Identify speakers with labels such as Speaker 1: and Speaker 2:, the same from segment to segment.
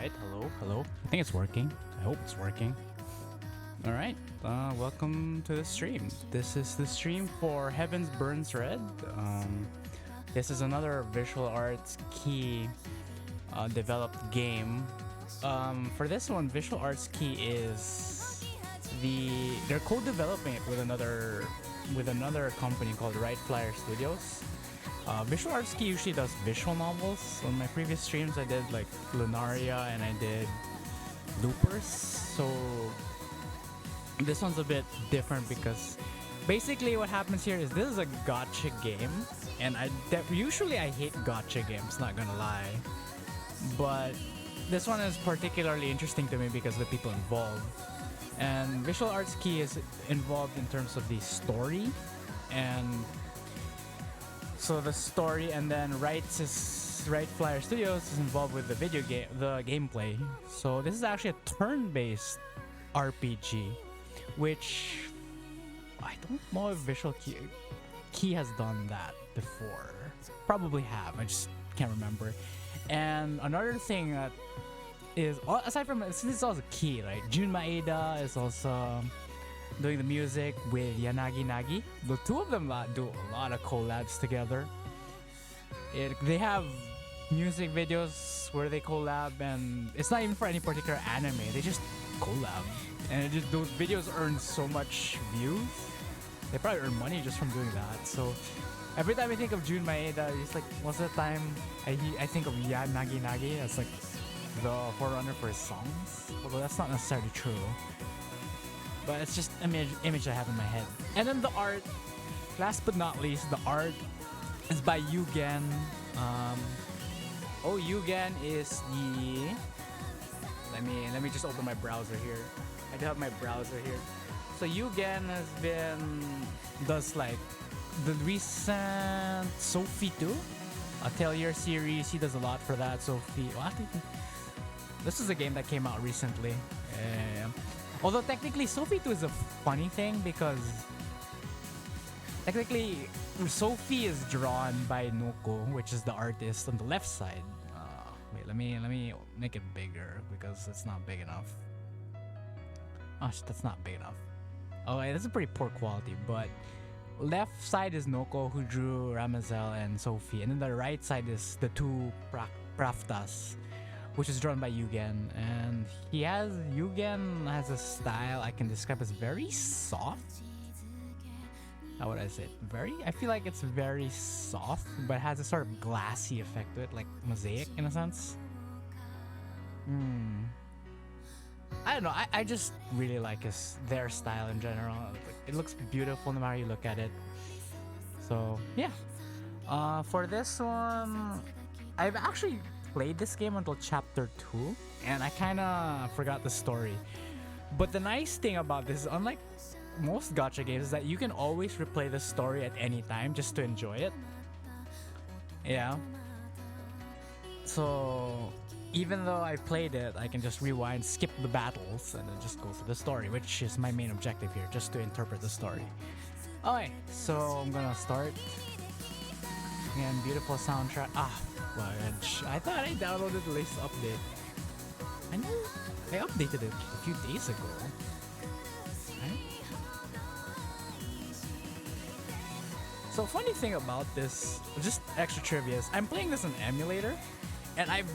Speaker 1: Alright, hello. I think it's working. I hope it's working. Alright, welcome to the stream. This is the stream for Heavens Burns Red. This is another visual arts key developed game. For this one, visual arts key is they're co-developing it with another company called Wright Studios. Visual Arts Key usually does visual novels. On my previous streams, I did like Lunaria and I did Loopers. So this one's a bit different because basically what happens here is this is a gacha game, and usually I hate gacha games, not gonna lie, but this one is particularly interesting to me because of the people involved. And Visual Arts Key is involved in terms of the story, and so the story, and then Wright Flyer Studios is involved with the video game, the gameplay. So this is actually a turn-based RPG, which I don't know if Visual Key has done that before. Probably have, I just can't remember. And another thing that is, aside from, since it's also Key, right? Maeda is also doing the music with Yanagi Nagi. The two of them do a lot of collabs together. They have music videos where they collab, and it's not even for any particular anime. They just collab, and those videos earn so much views. They probably earn money just from doing that. So every time I think of Jun Maeda, it's like most of the time I think of Yanagi Nagi as like the forerunner for his songs. Although that's not necessarily true. But it's just an image I have in my head. And then the art, last but not least, the art is by Yuugen. Yuugen is the... Let me just open my browser here. I do have my browser here. So Yuugen does like the recent Sophie 2 Atelier series. He does a lot for that. Sophie. What? This is a game that came out recently. Although technically Sophie 2 is a funny thing because technically Sophie is drawn by Noko, which is the artist on the left side. Wait, let me make it bigger because it's not big enough. Oh, that's not big enough. Oh, that's a pretty poor quality, but left side is Noko, who drew Ramazel and Sophie, and then the right side is the two Pravdas, which is drawn by Yuugen. And Yuugen has a style I can describe as very soft. How would I say it? I feel like it's very soft, but has a sort of glassy effect to it, like mosaic in a sense. I don't know, I just really like their style in general. It looks beautiful no matter how you look at it. So yeah. For this one, I've actually played this game until chapter 2, and I kind of forgot the story. But the nice thing about this is, unlike most gacha games, is that you can always replay the story at any time just to enjoy it. Yeah. So even though I played it, I can just rewind, skip the battles, and then just go for the story, which is my main objective here, just to interpret the story. Okay, so I'm gonna start. Again, beautiful soundtrack. Fudge. I thought I downloaded the latest update. I know I updated it a few days ago. Right? So funny thing about this, just extra trivia, is I'm playing this on emulator, and I've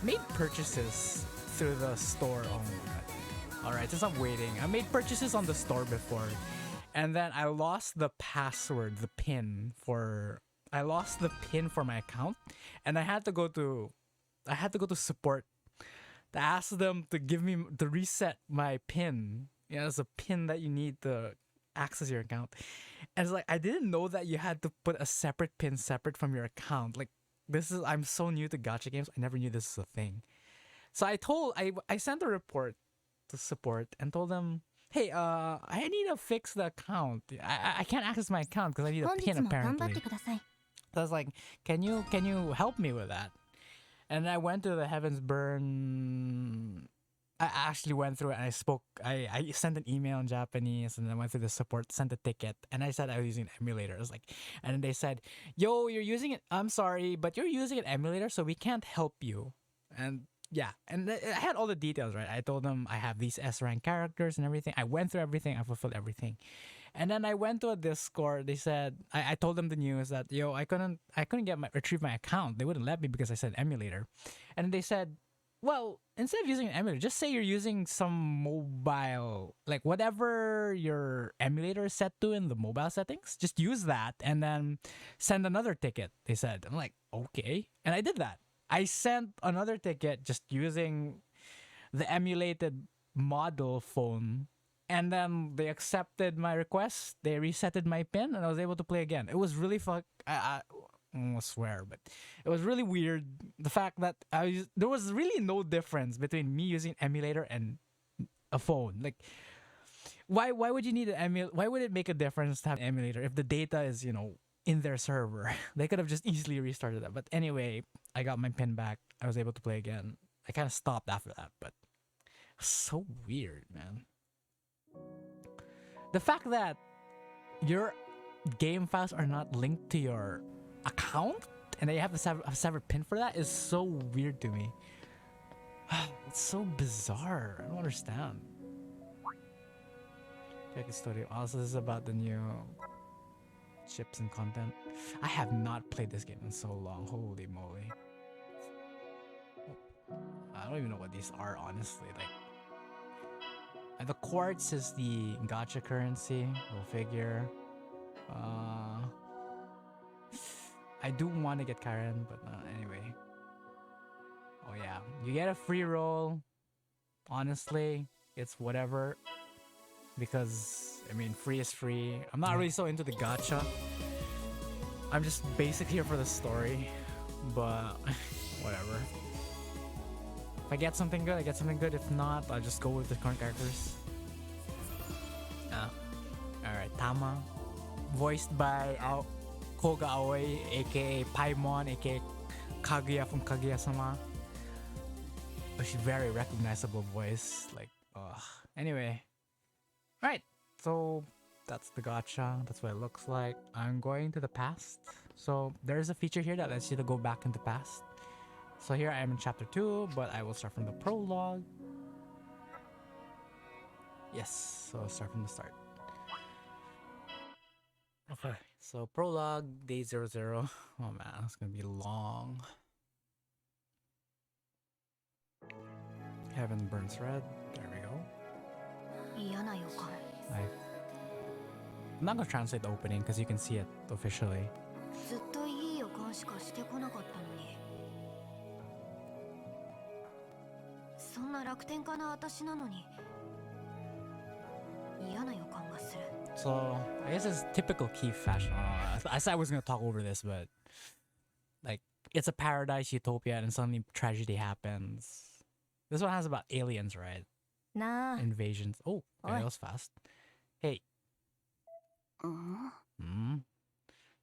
Speaker 1: made purchases through the store. Oh my god. Alright, since I'm waiting, I made purchases on the store before, and then I lost the password, the PIN for my account, and I had to go to support to ask them to reset my PIN. Yeah, it's a PIN that you need to access your account. And it's like, I didn't know that you had to put a separate PIN separate from your account. Like, I'm so new to gacha games, I never knew this was a thing. So I sent a report to support and told them, hey, I need to fix the account. I can't access my account because I need a PIN apparently. So I was like, can you help me with that? And I went to the Heavens Burn. I actually went through it, and I sent an email in Japanese, and then I went through the support, sent a ticket, and I said I was using an emulator. I was like, and then they said, yo, you're using it, I'm sorry, but you're using an emulator, so we can't help you. And yeah, and I had all the details, right? I told them I have these S rank characters and everything. I went through everything. I fulfilled everything. And then I went to a Discord. They said I told them the news that yo I couldn't retrieve my account. They wouldn't let me because I said emulator, and they said, well, instead of using an emulator, just say you're using some mobile, like whatever your emulator is set to in the mobile settings. Just use that and then send another ticket. They said. I'm like, okay, and I did that. I sent another ticket just using the emulated model phone, and then they accepted my request. They resetted my pin, and I was able to play again. It was really I almost swear, but it was really weird. The fact that there was really no difference between me using emulator and a phone. Like, why would you need an emulator? Why would it make a difference to have an emulator if the data is in their server? They could have just easily restarted that. But anyway, I got my pin back. I was able to play again. I kind of stopped after that, but so weird, man. The fact that your game files are not linked to your account and that you have a separate pin for that is so weird to me. It's so bizarre. I don't understand. Check studio. Also, this is about the new chips and content. I have not played this game in so long. Holy moly. I don't even know what these are, honestly. Like, the quartz is the gacha currency. Go figure. I do want to get Karen, but anyway. Oh yeah, you get a free roll. Honestly, it's whatever. Because, I mean, free is free. I'm not really so into the gacha. I'm just basically here for the story. But, whatever. If I get something good, I get something good. If not, I'll just go with the current characters. Alright, Tama. Voiced by Koga Aoi, aka Paimon, aka Kaguya from Kaguya-sama. She's very recognizable voice. Like, anyway. Right, so that's the gacha. That's what it looks like. I'm going to the past. So there's a feature here that lets you to go back into past. So here I am in chapter 2, but I will start from the prologue. Yes, so I'll start from the start. Okay, so prologue, day 00. Oh man, it's gonna be long. Heaven burns red. There we go. I'm not gonna translate the opening because you can see it officially. So I guess it's typical Keith fashion. I said I was gonna talk over this, but like it's a paradise utopia and suddenly tragedy happens. This one has about aliens, right? Invasions. Oh, okay, that was fast. Hey.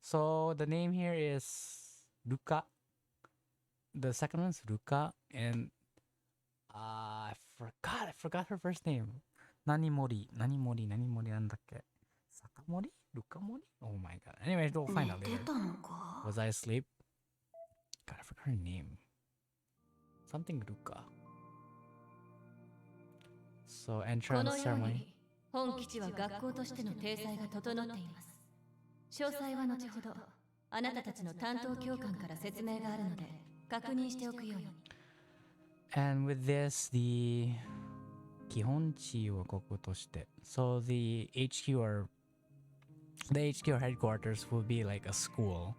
Speaker 1: So the name here is Ruka. The second one's Ruka, and I forgot her first name. Nanimori nandakke? Sakamori? Rukamori? Oh my god. Anyway, we'll find out later. Was I asleep? God, I forgot her name. Something Ruka. So entrance ceremony.
Speaker 2: 本基地は学校としての体裁が整っています。詳細は後ほどあなたたちの担当教官から説明があるので確認しておくように。
Speaker 1: And with this, the 基本地をこことして so the HQ or headquarters will be like a school.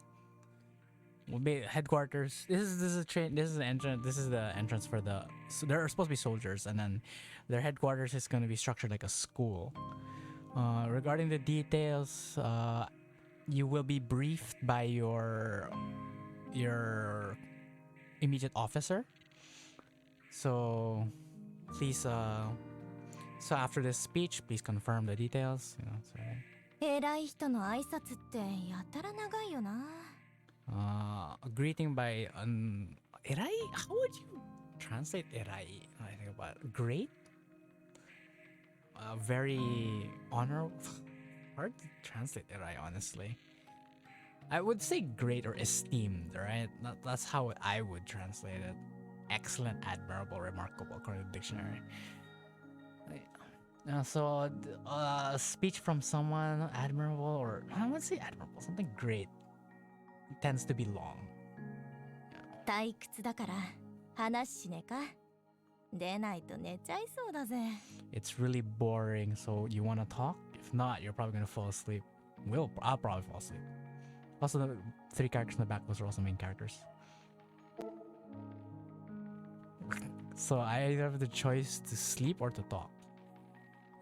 Speaker 1: Will be headquarters. This is a train. This is the entrance. This is the entrance for the. So there are supposed to be soldiers, and then their headquarters is going to be structured like a school. Regarding the details, you will be briefed by your immediate officer. So please, so after this speech, please confirm the details.
Speaker 2: 偉い人の挨拶ってやたら長いよな。
Speaker 1: A greeting by erai. How would you translate erai? I think about great. Very honorable. Hard to translate erai, honestly. I would say great or esteemed, right? That's how I would translate it. excellent, admirable, remarkable, according to the dictionary. Speech from someone admirable, or I wouldn't say admirable, something great, tends to be long.
Speaker 2: 退屈だから話しねか。出ないと寝ちゃいそうだぜ。
Speaker 1: It's really boring, so you want to talk? If not, you're probably gonna fall asleep. I'll probably fall asleep. Also, the 3 characters in the back, those are also main characters. So I either have the choice to sleep or to talk.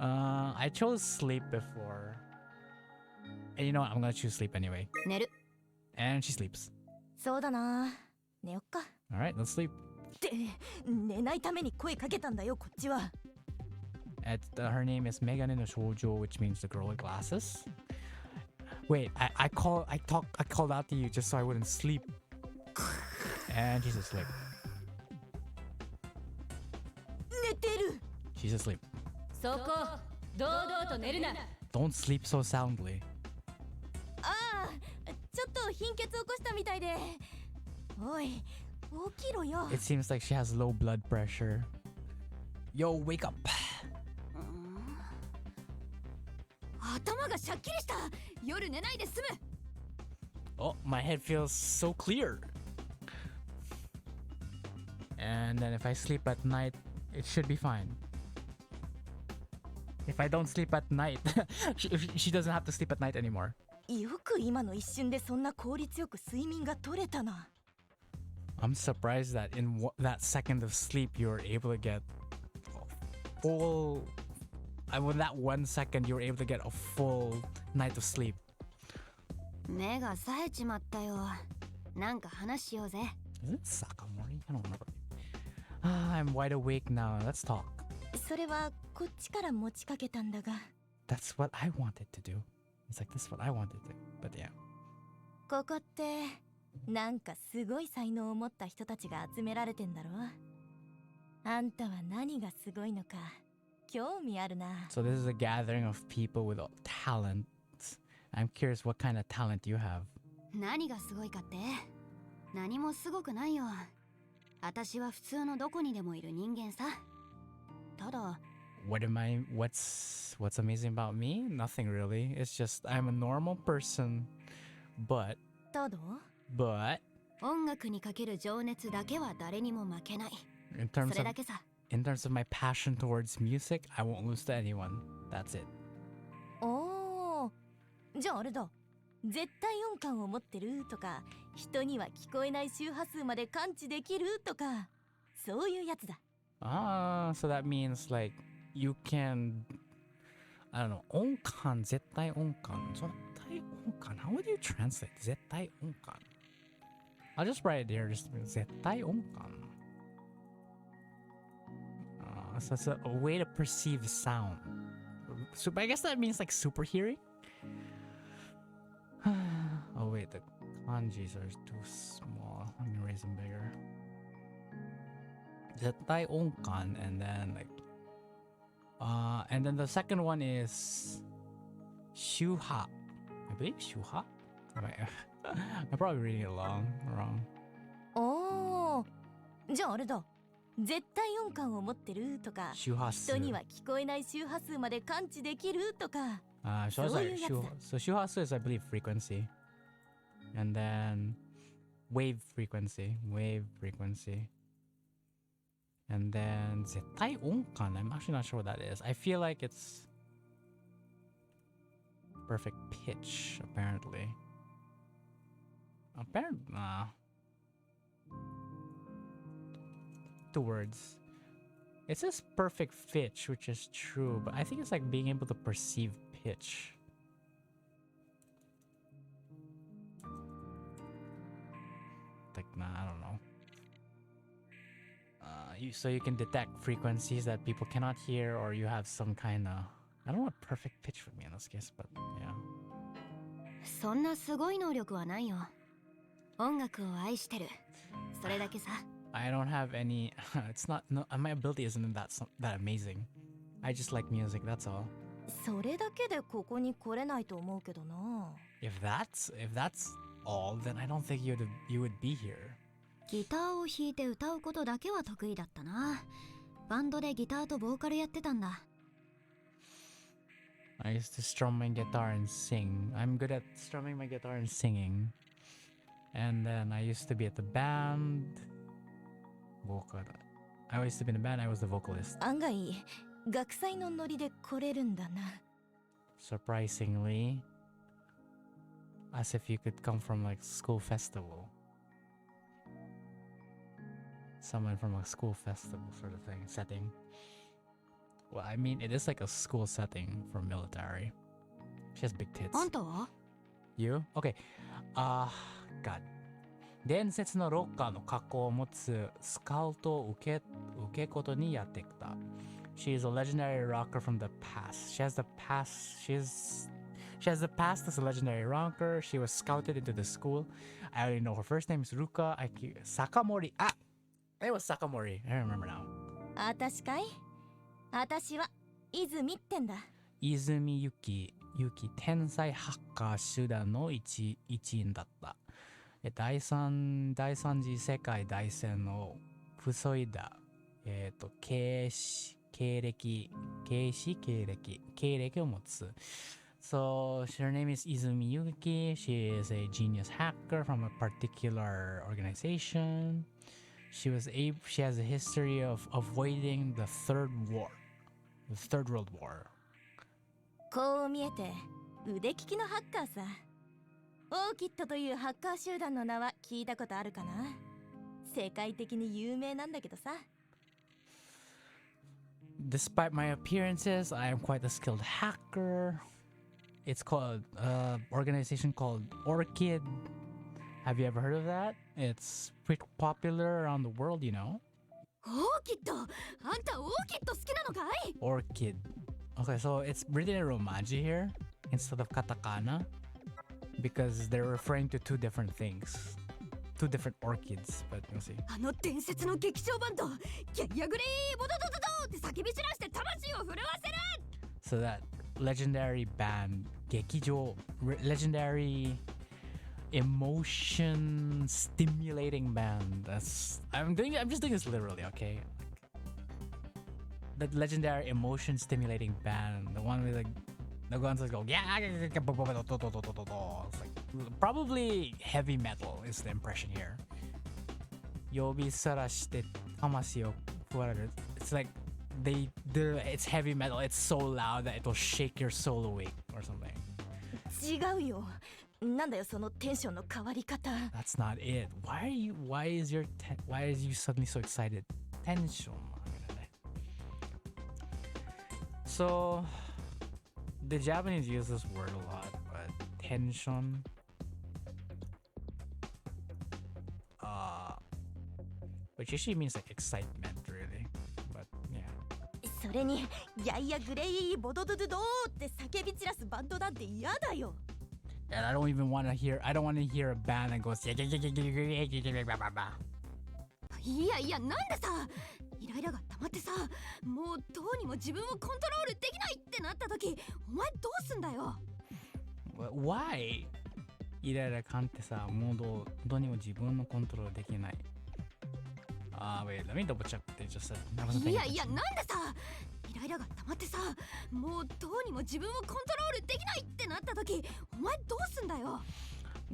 Speaker 1: I chose sleep before. And you know what? I'm gonna choose sleep anyway.
Speaker 2: 寝る。
Speaker 1: And she sleeps.
Speaker 2: そうだな。寝よっか。
Speaker 1: Alright, let's sleep.
Speaker 2: って寝ないために声かけたんだよこっちは。
Speaker 1: Her name is Megane no Shoujo, which means the girl with glasses. Wait, I called out to you just so I wouldn't sleep. And she's asleep.
Speaker 2: 寝てる。
Speaker 1: She's asleep.
Speaker 2: そこ堂々と寝るな。
Speaker 1: Don't sleep so soundly.
Speaker 2: ああ、ちょっと貧血起こしたみたいで。おい、起きろよ。
Speaker 1: It seems like she has low blood pressure. Yo, wake up.
Speaker 2: 頭がシャッキリした。夜寝ないで済む。
Speaker 1: Oh, my head feels so clear. And then if I sleep at night, it should be fine. If I don't sleep at night, she doesn't have to sleep at night anymore.
Speaker 2: よく今の一瞬でそんな効率よく睡眠が取れたな。
Speaker 1: I'm surprised that in that second of sleep, you were able to get full. With that 1 second, you were able to get a full night of sleep.
Speaker 2: 目が冴えちまったよ。なんか話しようぜ。
Speaker 1: Is it Sakamori? I don't remember. I'm wide awake now. Let's talk.
Speaker 2: それはこっちから持ちかけたんだが。
Speaker 1: That's what I wanted to do. It's like, this is what I wanted to do. But yeah.
Speaker 2: ここってなんかすごい才能を持った人たちが集められてんだろ。あんたは何がすごいのか興味あるな。
Speaker 1: So this is a gathering of people with talent. I'm curious what kind of talent you have.
Speaker 2: 何がすごいかって？何もすごくないよ。私は普通のどこにでもいる人間さ。ただ。
Speaker 1: What's amazing about me? Nothing really. It's just I'm a normal person, but
Speaker 2: ただ？
Speaker 1: but
Speaker 2: 音楽にかける情熱だけは誰にも負けない。
Speaker 1: in terms
Speaker 2: それだけさ。
Speaker 1: of my passion towards music, I won't lose to anyone. That's it.
Speaker 2: おー、じゃああれだ。絶対音感を持ってるとか、人には聞こえない周波数まで感知できるとか、そういうやつだ。
Speaker 1: So that means like you can, I don't know, 音感、絶対音感。絶対音感。How would you translate 絶対音感? I'll just write it here. Just 絶対音感. So it's a way to perceive sound. So I guess that means like super hearing. Oh wait, the kanjis are too small. Let me raise them bigger. Zettai onkan, and then like and then the second one is shuha. I believe shuha. I'm probably reading it wrong.
Speaker 2: おー、じゃああれだ。絶対音感を持ってるとか、人には聞こえない周波数まで感知できるとか。
Speaker 1: So shuhasu is, I believe, frequency. And then wave frequency. And then zettai onkan. I'm actually not sure what that is. I feel like it's perfect pitch, apparently. Two words. It says perfect pitch, which is true, but I think it's like being able to perceive pitch. Like, nah, I don't know. So you can detect frequencies that people cannot hear, or you have some kind of, I don't know what perfect pitch would be in this case, but yeah.
Speaker 2: そんなすごい能力はないよ。音楽を愛してる。それだけさ。
Speaker 1: I don't have any. It's not. No, my ability isn't that amazing. I just like music. That's all.
Speaker 2: それだけでここに来れないと思うけどな。
Speaker 1: If that's all, then I don't think you would be here.
Speaker 3: ギターを弾いて歌うことだけは得意だったな。バンドでギターとボーカルやってたんだ。
Speaker 1: I used to strum my guitar and sing. I'm good at strumming my guitar and singing. And then I used to be at the band. Vocal. I used to be in the band. I was the vocalist.
Speaker 2: 案外学祭のノリで来れるんだな。
Speaker 1: Surprisingly, as if you could come from like school festival. Someone from a school festival sort of thing, setting. Well, I mean, it is like a school setting for military. She has big tits.
Speaker 3: あんたは
Speaker 1: You? Okay. God. 伝説のロッカーの格好を持つスカウトを受けことにやってきた。She is a legendary rocker from the past. She has the past as a legendary rocker. She was scouted into the school. I only know her first name is Ruka Sakamori. Ah! It was Sakamori. I remember now.
Speaker 2: あたしかい？あたしは泉ってんだ。
Speaker 1: 泉ゆき天才ハッカー集団の一員だった。第三次世界大戦の防いだ、経歴を持つ。So, her name is Izumi Yuki. She is a genius hacker from a particular organization. She has a history of avoiding the Third World War.
Speaker 2: こう見えて腕利きのハッカーさ。オーキッドというハッカー集団の名は聞いたことあるかな？世界的に有名なんだけどさ。
Speaker 1: Despite my appearances, I am quite a skilled hacker. It's called organization called Orchid. Have you ever heard of that? It's pretty popular around the world, you know.
Speaker 3: オーキッド、あんたオーキッド好きなのかい？
Speaker 1: Orchid. Okay, so it's written in Romaji here instead of katakana because they're referring to two different things. Two different orchids, but you'll see.
Speaker 3: あの伝説の劇場バンド、ギャヤグレーボドドドドって叫び散らして魂を震わせる。
Speaker 1: So that legendary band, legendary emotion stimulating band. I'm just doing this literally, okay? That legendary emotion stimulating band, the one with the ones that go yeah, it's like probably heavy metal is the impression here. Yobi sarashite tamasi o fuwareru. It's like it's heavy metal. It's so loud that it will shake your soul awake or something.
Speaker 2: 違うよ。なんだよそのテンションの変わり方。
Speaker 1: That's not it. Why is you suddenly so excited? Tension. So the Japanese use this word a lot, but tension which usually means like excitement really. But yeah.
Speaker 2: それにやいやグレイボドドドドーって叫び散らすバンドなんて嫌だよ。
Speaker 1: And I don't want to hear a band that goes
Speaker 3: いやいや、なんでさ、イライラが溜まってさ、もうどうにも自分をコントロールできないってなった時、お前どうすんだよ。
Speaker 1: Why? イライラ感ってさ、もうどうにも自分のコントロールできない。Wait, let me double check what they just said.
Speaker 3: いやいや、なんでさ、イライラが溜まってさ、もうどうにも自分をコントロールできないってなった時、お前どうすんだよ。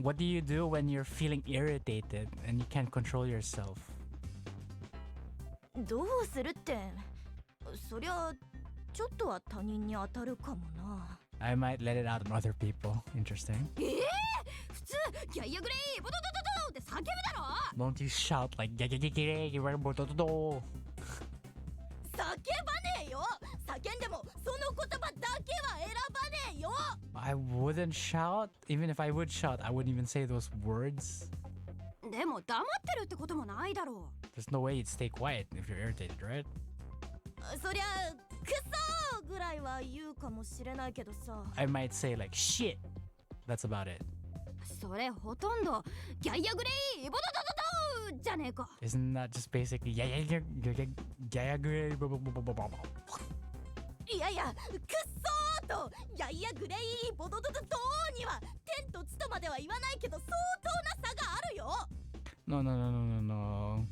Speaker 1: What do you do when you're feeling irritated and you can't control yourself?
Speaker 2: どうするって、そりゃちょっとは他人に当たるかもな。
Speaker 1: I might let it out on other people. Interesting.
Speaker 3: 普通ギャイアグレイボドドドドって叫ぶだろ。
Speaker 1: Don't you shout like 叫
Speaker 2: ばねえよ。叫んでもその言葉だけは選ばねえよ。
Speaker 1: I wouldn't shout. Even if I would shout, I wouldn't even say those words.
Speaker 3: でも黙ってるってこともないだろう。
Speaker 1: There's no way you'd stay quiet if you're irritated, right?
Speaker 2: そりゃクソぐらいは言うかもしれないけどさ。
Speaker 1: I might say like shit. That's about it.
Speaker 3: それほとんどギャイアグレイボドドドドじゃねえか。
Speaker 1: Isn't that just basically いやいや
Speaker 2: クッソーとやいやグレイボドドドドーには天と地とまでは言わないけど相当な差があるよ。
Speaker 1: No, no, no, no, no, no.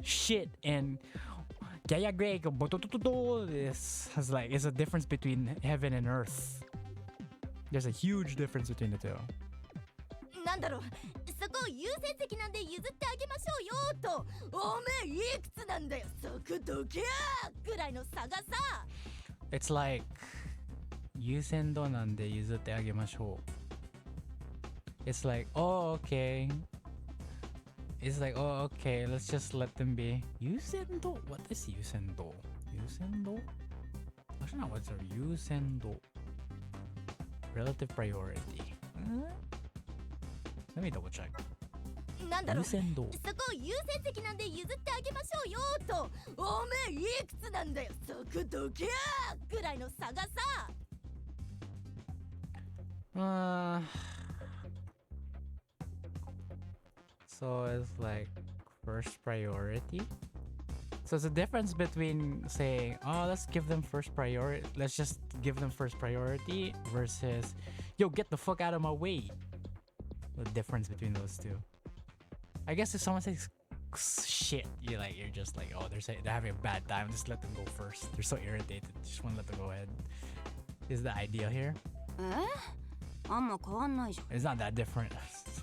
Speaker 1: Shit and Gaya Greg this has like is a difference between heaven and earth. There's a huge difference between the two.
Speaker 2: なんだろう、そこを優先席なんで譲ってあげましょうよと。おめえいくつなんだよ、そこどけーぐらいの差がさ。
Speaker 1: It's like 優先度なんで譲ってあげましょう. It's like, oh, okay. It's like, oh, okay, let's just let them be. 優先度? What is 優先度? 優先度? Actually, not what's a 優先度? Relative priority. Let me double check.
Speaker 2: なんだろう、
Speaker 1: 優先度.
Speaker 2: そこを優先席なんで譲ってあげましょうよと。おめえいくつなんだよ、そこどけーぐらいの差がさ。
Speaker 1: So it's like first priority. So it's a difference between saying, oh, let's give them first priority. Let's just give them first priority versus, yo, get the fuck out of my way. The difference between those two. I guess if someone says shit, you're just like, oh, they're having a bad time. Just let them go first. They're so irritated. Just want to let them go ahead. Is the idea here?
Speaker 3: あんま変わんないじゃん。
Speaker 1: It's not that different.
Speaker 2: すっ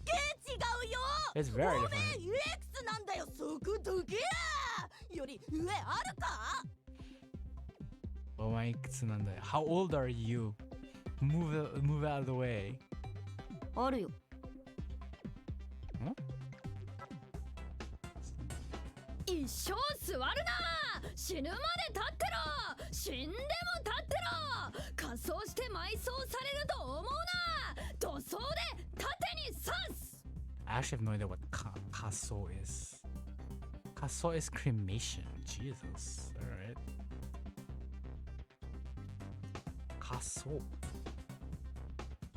Speaker 2: げえ違うよ。
Speaker 1: It's very
Speaker 2: お
Speaker 1: different.
Speaker 2: めえいくつなんだよ、そこどけーより上あるか。
Speaker 1: Oh my god. How old are you? Move out of the way.
Speaker 3: あるよ。
Speaker 1: Huh?
Speaker 3: 一生座るな、死ぬまで立ってろ、死んでも立ってろ、仮装して埋葬されると思うな、土葬で盾に刺す。
Speaker 1: I actually have no idea what kaso is. Kaso is cremation. Jesus. Alright. Kaso.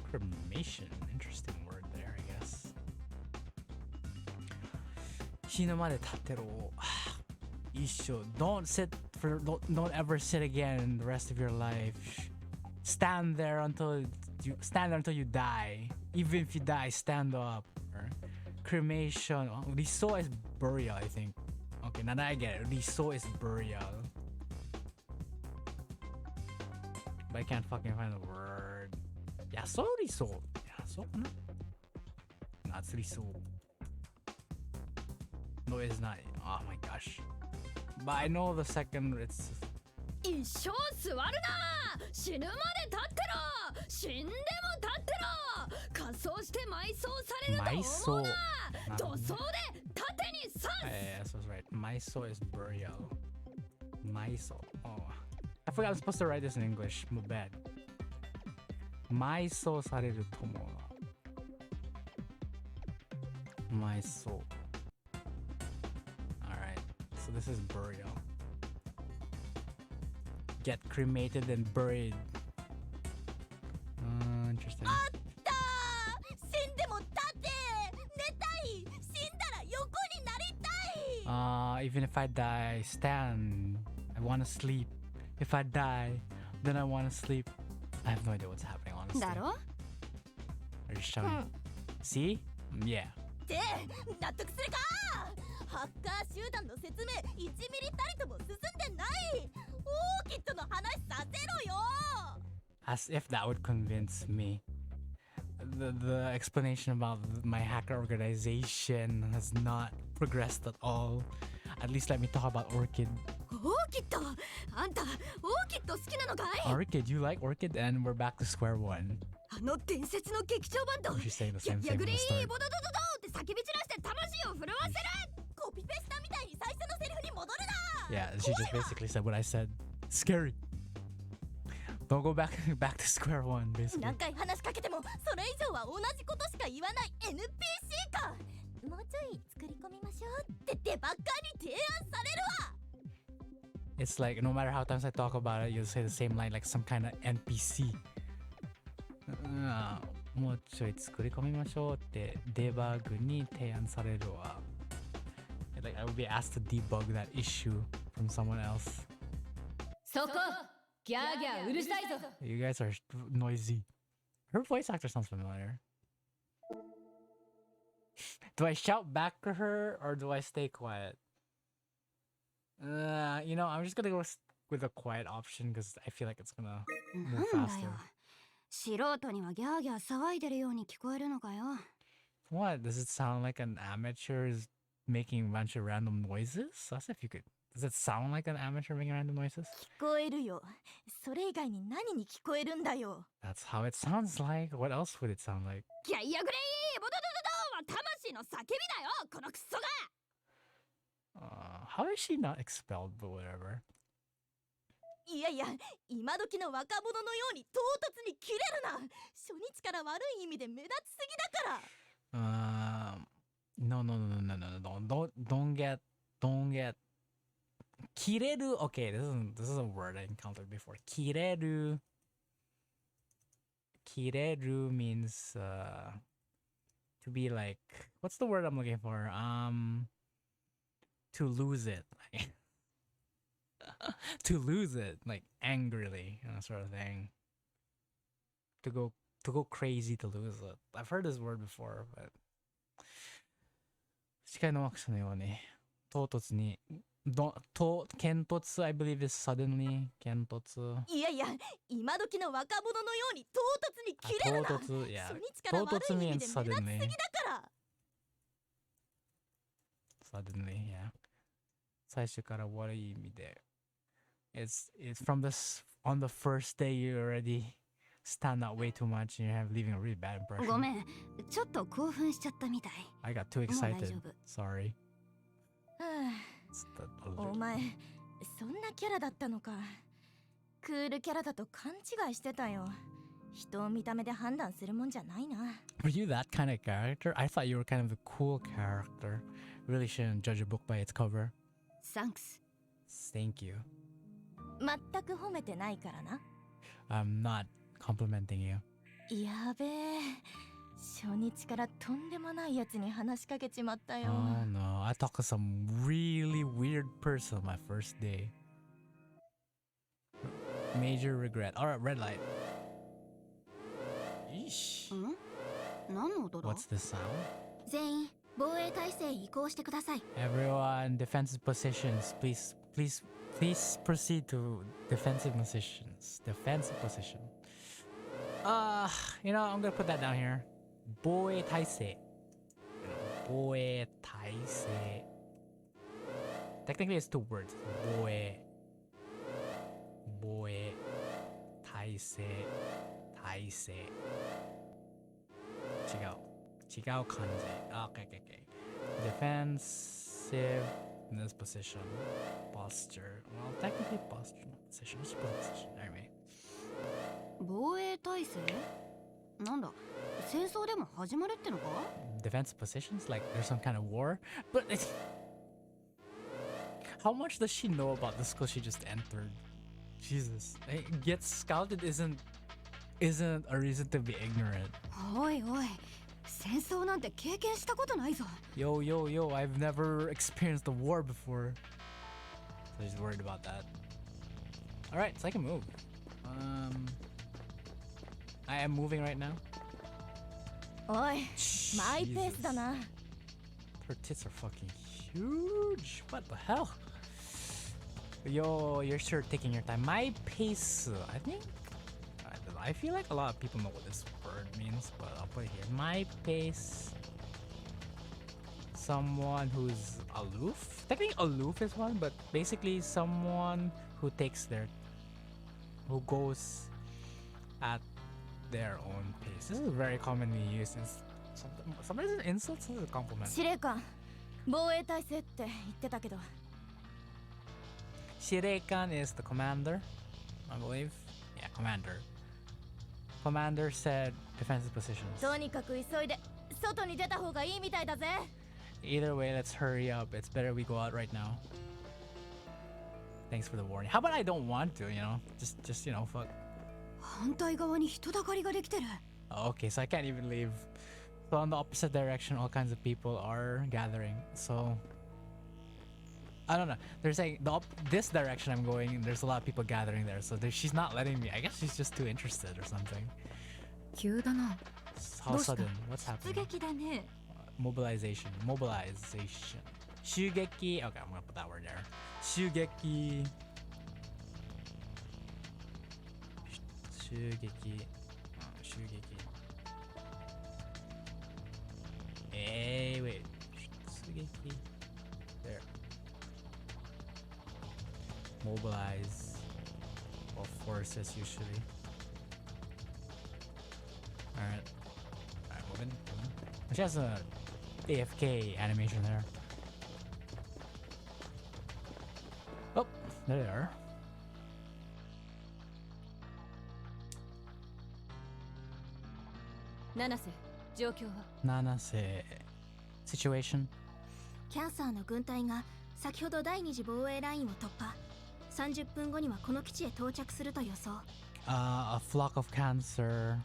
Speaker 1: Cremation. Interesting word there, I guess. Hinamade tatero. Isho. Don't ever sit again the rest of your life. Stand there until you die. Even if you die, stand up. Cremation. Riso is burial, I think. Okay, now that I get it. Riso is burial. But I can't fucking find the word. Yaso riso. Yaso? No. That's riso. No, it's not. Oh my gosh. But I know the second it's...
Speaker 3: 一生座るな、死ぬまで立ってろ、死んでも立ってろ、仮装して埋葬されると思うな、土葬で盾に刺す。
Speaker 1: Yeah, so I was right. Maiso is burial. Maiso. Oh. I forgot I was supposed to write this in English. My bad. Maiso sareru tomo. Maiso. Alright. So this is burial. Get cremated and buried. Interesting.
Speaker 2: あったー、死んでも立って寝たい、死んだら横になりたい。
Speaker 1: Even if I die, stand. I want to sleep. If I die, then I want to sleep. I have no idea what's happening, honestly.
Speaker 3: だろ？
Speaker 1: Are you shouting? See? Yeah.
Speaker 2: って納得するか。ハッカー集団の説明1ミリたりとも進んでない。オーキッドの話させろよ。
Speaker 1: As if that would convince me. The explanation about my hacker organization has not progressed at all. At least let me talk about Orchid.
Speaker 3: オーキッド、あんたオーキッド好きなのかい？
Speaker 1: Orchid, you like Orchid? And we're back to square one.
Speaker 3: あの伝説の劇場版と
Speaker 1: She's saying the
Speaker 3: や
Speaker 1: same
Speaker 3: や
Speaker 1: thing
Speaker 3: ぐ
Speaker 1: from
Speaker 3: れ
Speaker 1: the
Speaker 3: ー
Speaker 1: start.
Speaker 3: ボドドドドって叫び散らして魂を震わせる。
Speaker 2: コピペしたみたいに最初のセリフに戻るな。
Speaker 1: Yeah, she just basically said what I said. Scary. Don't go back to square one, basically.
Speaker 2: 何回話しかけてもそれ以上は同じことしか言わない NPC か。もうちょい作り込みましょうって手ばっかり提案されるわ。
Speaker 1: It's like no matter how times I talk about it, you'll say the same line like some kind of NPC. もうちょい作り込みましょうってデバッグに提案されるわ。Like I would be asked to debug that issue from someone else.
Speaker 3: そこ、ギャーギャーうるさいぞ。
Speaker 1: You guys are noisy. Her voice actor sounds familiar. Do I shout back to her or do I stay quiet? You know, I'm just gonna go with a quiet option because I feel like it's gonna move
Speaker 3: なんだ
Speaker 1: faster.
Speaker 3: よ。素人にはギャーギャー騒いでるように聞こえるのかよ。
Speaker 1: What? Does it sound like an amateur is making a bunch of random noises? As if you could. Does it sound like an amateur making random noises?
Speaker 2: 聞こえるよ。それ以外に何に聞こえるんだよ。
Speaker 1: That's how it sounds like. What else would it sound like?
Speaker 3: ギャイアグレイボドドドドは魂の叫びだよこのクソが
Speaker 1: How is she not expelled, but whatever?
Speaker 2: いやいや、今時の若者のように唐突に切れるな。初日から悪い意味で目立ちすぎだから。
Speaker 1: No, no, no, no, no, no, no, don't get. Kireru. Okay, this is a word I encountered before. Kireru means to be like, what's the word I'm looking for? To lose it. To lose it, like angrily, sort of thing. To go crazy to lose it. I've heard this word before, but 視界の惑星のように唐突に剣突 I believe is suddenly 剣突
Speaker 2: いやいや、今時の若者のように唐突に切れるな。
Speaker 1: 唐突 yeah
Speaker 2: 初日から悪い意味で目立ちすぎだから。
Speaker 1: suddenly yeah 最初から悪い意味で it's from this on the first day you already stand out way too much and you're leaving a really bad impression.
Speaker 3: ごめん、ちょっと興奮しちゃったみたい。
Speaker 1: I got too excited. Sorry.
Speaker 2: はあ、お前、そんなキャラだったのか。クールキャラだと勘違いしてたよ。人を見た目で判断するもんじゃないな。
Speaker 1: Were you that kind of character? I thought you were kind of a cool character. Really shouldn't judge a book by its cover.
Speaker 3: Thanks.
Speaker 1: Thank you.
Speaker 2: 全く褒めてないからな。
Speaker 1: I'm not complimenting you.
Speaker 2: やべえ。初日からとんでもないやつに話しかけちまったよ。
Speaker 1: Oh no, I talked to some really weird person on my first day. Major regret. Alright, red light. Yeesh.
Speaker 3: 何の音だ
Speaker 1: What's this sound?
Speaker 3: 全員、防衛態勢移行してください。
Speaker 1: Everyone, defensive positions. Please proceed to defensive positions. Defensive position. You know, I'm gonna put that down here. Boe taisei. Boe taisei. Technically, it's two words. Boe taisei. Taisei. 違う漢字. Okay. Defensive in this position. Posture. Well, technically posture, not position. Let's put position. Anyway.
Speaker 3: 防衛態勢なんだ戦争でも始まるってのか
Speaker 1: Defensive positions? Like there's some kind of war? But how much does she know about this because she just entered? Jesus. Get scouted isn't a reason to be ignorant.
Speaker 3: おいおい戦争なんて経験したことないぞ
Speaker 1: Yo, I've never experienced a war before. So she's worried about that. Alright, so I can move. I am moving right now.
Speaker 2: おい、マイペースだな。
Speaker 1: Her tits are fucking huge. What the hell? Yo, you're sure taking your time. My pace, I feel like a lot of people know what this word means, but I'll put it here. My pace. Someone who's aloof. Technically, aloof is one, but basically someone who goes at their own pace. This is very commonly used as sometimes an insult, sometimes a compliment.
Speaker 2: 司令官、防衛態勢って言ってたけど。
Speaker 1: Shireikan is the commander, I believe. Yeah, commander. Commander said defensive positions.
Speaker 2: とにかく急いで外に出た方がいいみたいだぜ。
Speaker 1: Either way, let's hurry up. It's better we go out right now. Thanks for the warning. How about I don't want to, just fuck.
Speaker 3: 反対側に人だかりができてる
Speaker 1: Okay, so I can't even leave. So on the opposite direction, all kinds of people are gathering. So I don't know. There's like this direction I'm going. There's a lot of people gathering there. So she's not letting me. I guess she's just too interested or something.
Speaker 3: 急だな
Speaker 1: How sudden? What's
Speaker 2: 出
Speaker 1: happening?
Speaker 2: 撃だね。
Speaker 1: Mobilization. Shugeki. Okay, I'm gonna put that word there. Shugeki. Shugeki. Hey, wait. Shugeki. There. Mobilize all forces usually. Alright. Alright, moving. She has a AFK animation there. Oh, there they are.
Speaker 2: 七瀬、状況は
Speaker 1: Nanase. Situation.
Speaker 4: キャンサーの軍隊が先ほど第二次防衛ラインを突破。30分後にはこの基地へ到着すると予想。
Speaker 1: A flock of cancer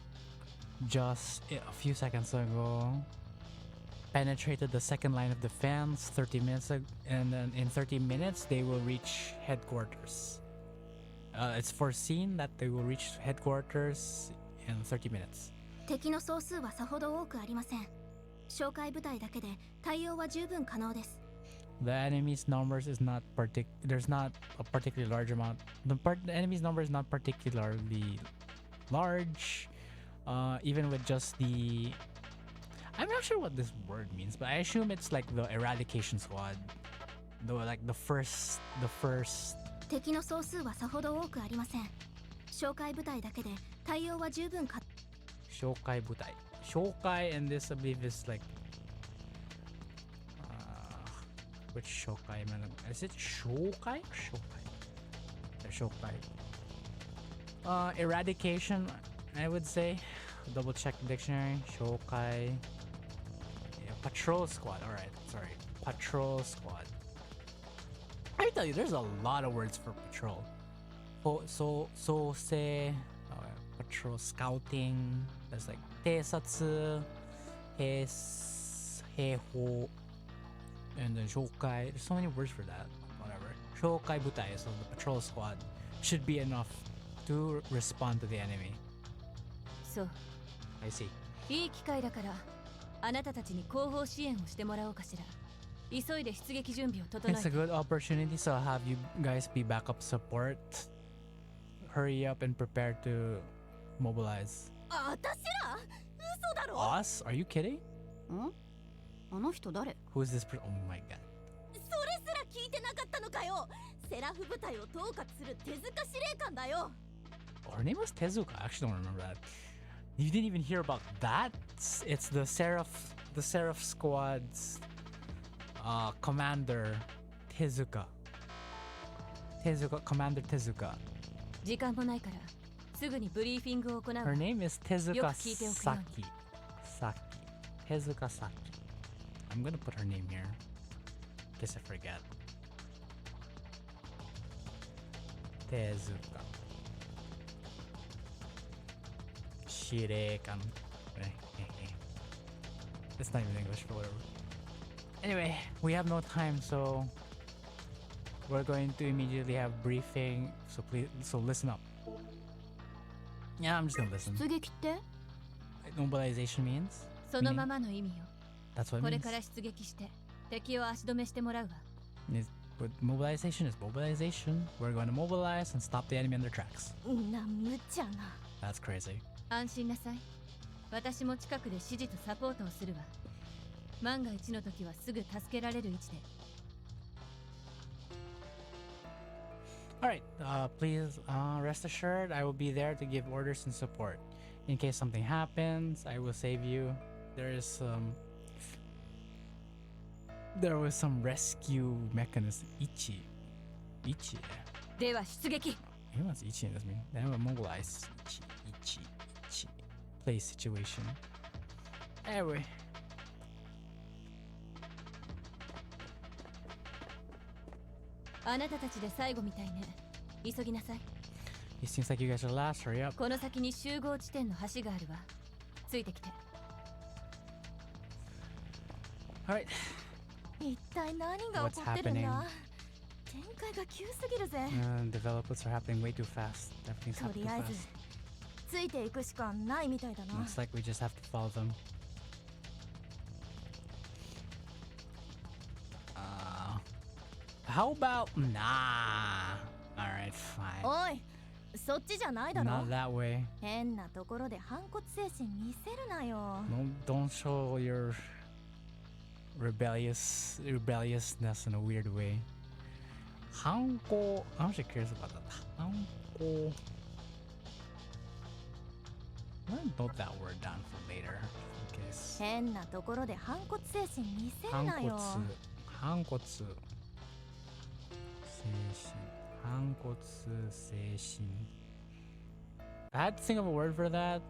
Speaker 1: just a few seconds ago penetrated the second line of defense 30 minutes and then in 30 minutes they will reach headquarters. It's foreseen that they will reach headquarters in 30 minutes.
Speaker 4: 敵の総数はさほど多くありません。哨戒部隊だけで対応は十分可能です。
Speaker 1: The enemy's numbers is not there's not a particularly large amount. The enemy's number is not particularly large, even with just the. I'm not sure what this word means, but I assume it's like the eradication squad, like the first.
Speaker 4: 敵の総数はさほど多くありません。哨戒部隊だけで対応は十分可。
Speaker 1: Shokai butai. Shokai, and this I believe is like. Which Shokai? Is it Shokai or Shokai? Yeah, Shokai. Eradication, I would say. Double check the dictionary. Shokai. Yeah, patrol squad. Alright, sorry. Patrol squad. I tell you, there's a lot of words for patrol. Say, patrol scouting. There's like teisatsu, heiho. And then shokai, there's so many words for that. Whatever. Shokai butai, so the patrol squad should be enough to respond to the enemy.
Speaker 2: そう。
Speaker 1: I see.
Speaker 2: いい機会だから、あなたたちに後方支援をしてもらおうかしら。急いで出撃準備を整え
Speaker 1: It's a
Speaker 2: て。
Speaker 1: good opportunity, so I'll have you guys be backup support. Hurry up and prepare to mobilize.
Speaker 2: あたしら？嘘だろ？
Speaker 1: Us? Are you kidding?
Speaker 4: ん？あの人誰？
Speaker 1: Who is this person? Oh my god.
Speaker 2: それすら聞いてなかったのかよ。セラフ部隊を統括する手塚司令官だよ。
Speaker 1: Her name was Tezuka. I actually don't remember that. You didn't even hear about that? It's the Seraph Squad's commander Tezuka. Commander Tezuka.
Speaker 2: 時間もないから、すぐにブリーフィングを行うわ。
Speaker 1: Her name is
Speaker 2: よ
Speaker 1: Tezuka
Speaker 2: く聞いておくように。
Speaker 1: Saki. Tezuka Saki. I'm gonna put her name here. In case I forget. Tezuka. Shirekan. It's not even English, but whatever. Anyway, we have no time, so we're going to immediately have briefing. So listen up. Yeah, I'm just gonna listen.
Speaker 4: 出撃って？
Speaker 1: Mobilization means?
Speaker 2: そのままの意味よ。
Speaker 1: That's what
Speaker 2: こ
Speaker 1: it
Speaker 2: れ
Speaker 1: means.
Speaker 2: から出撃して敵を足止めしてもらうわ。
Speaker 1: But mobilization is mobilization. We're going to mobilize and stop the enemy in their tracks.
Speaker 2: な無茶な。
Speaker 1: That's crazy.
Speaker 2: 安心なさい。私も近くで指示とサポートをするわ。万が一の時はすぐ助けられる位置で。
Speaker 1: Alright, please rest assured I will be there to give orders and support. In case something happens, I will save you. There was some rescue mechanism. Ichi.
Speaker 2: では出撃。
Speaker 1: He wants Ichi in this mean. Then we'll mobilize. Ichi. Play situation. Anyway.
Speaker 2: あなたたちで最後みたいね。急ぎなさい。
Speaker 1: It seems like you guys are last. Hurry up.
Speaker 2: この先に集合地点の橋があるわ。ついてきて。
Speaker 1: Alright.
Speaker 2: 一体何が起こってるんだ？展開が急すぎるぜ。
Speaker 1: Developments are happening way too fast. Everything's
Speaker 2: と
Speaker 1: happening
Speaker 2: り
Speaker 1: too
Speaker 2: あえず
Speaker 1: fast.
Speaker 2: ついていくしかないみたいだな。
Speaker 1: Looks like we just have to follow them. How about nah? Alright, fine.
Speaker 2: おい、そっちじゃないだろ。
Speaker 1: Not that way.
Speaker 2: 変なところで反骨精神見せるなよ。
Speaker 1: Don't show your rebelliousness in a weird way. Hanko. I'm actually curious about that. Hanko. I'm gonna note that word down for later in case.
Speaker 2: 変なところで反骨精神見せるなよ。
Speaker 1: 한꽃 세신. I had to think of a word for that.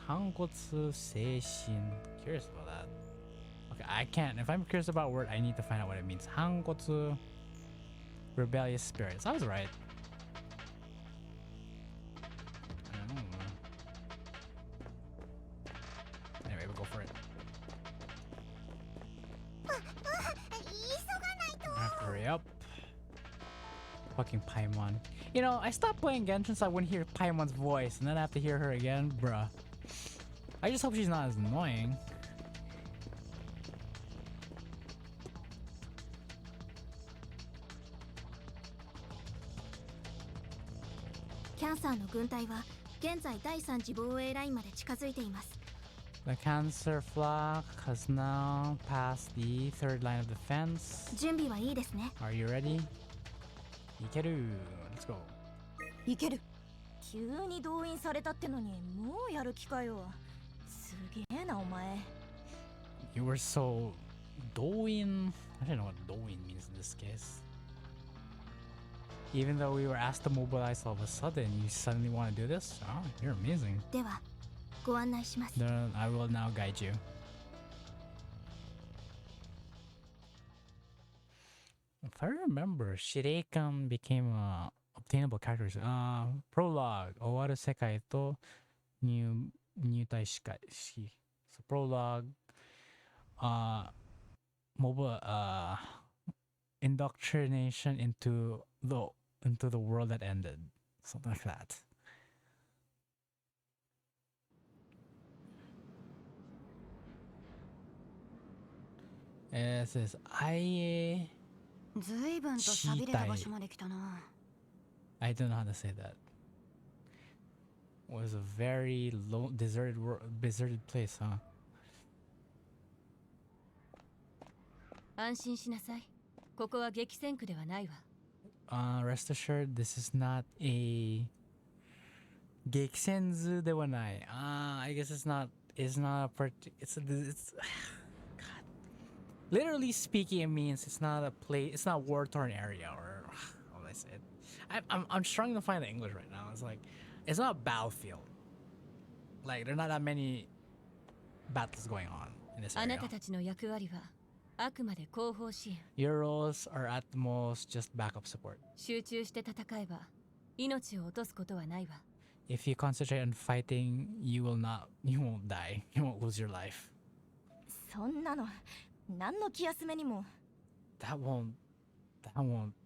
Speaker 1: 한꽃 세신. Curious about that. Okay, I can't. If I'm curious about a word, I need to find out what it means. 한꽃 rebellious spirits. I was right. I don't know. Anyway, we'll go for it. I have to hurry up. Fucking Paimon. You know, I stopped playing Genshin so I wouldn't hear Paimon's voice, and then I have to hear her again. Bruh. I just hope she's not as annoying.
Speaker 4: キャンサーの軍隊は現在第3次防衛ラインまで近づいています。
Speaker 1: The cancer flock has now passed the third line of defense.
Speaker 4: 準備はいいですね。
Speaker 1: Are you ready? Ikeru. Let's go.
Speaker 2: いける。急に動員されたってのにもうやる気かよ。すげえなお前。
Speaker 1: You were so doin. I don't know what doin means in this case. Even though we were asked to mobilize all of a sudden, you suddenly want to do this? Oh, you're amazing.
Speaker 4: ではご案内します。
Speaker 1: Then I will now guide you. If I remember, Shireikan became a obtainable character. Prologue. Owaru sekai to nyutai shikai. So prologue. Mobile. Indoctrination into the world that ended. Something like that. It says I
Speaker 3: 随分と寂れた場所まで来たな。
Speaker 1: I don't know how to say that. It was a very low deserted place, huh?
Speaker 3: 安心しなさい。ここは激戦区ではないわ。
Speaker 1: Rest assured, this is not a Geksenzu de wa nai. I guess it's not it's God. Literally speaking, it means it's not a place, it's not war torn area, or how would I say it? I'm struggling to find the English right now. It's like it's not a battlefield. Like there are not that many battles going on in this
Speaker 3: あ
Speaker 1: area.
Speaker 3: なたたちの役割はあくまで後方支援。
Speaker 1: Your roles are at the most just backup support.
Speaker 3: 集中して戦えば命を落とすことはないわ。
Speaker 1: If you concentrate on fighting, you won't die. You won't lose your life.
Speaker 2: そんなの何の気休めにも。
Speaker 1: That won't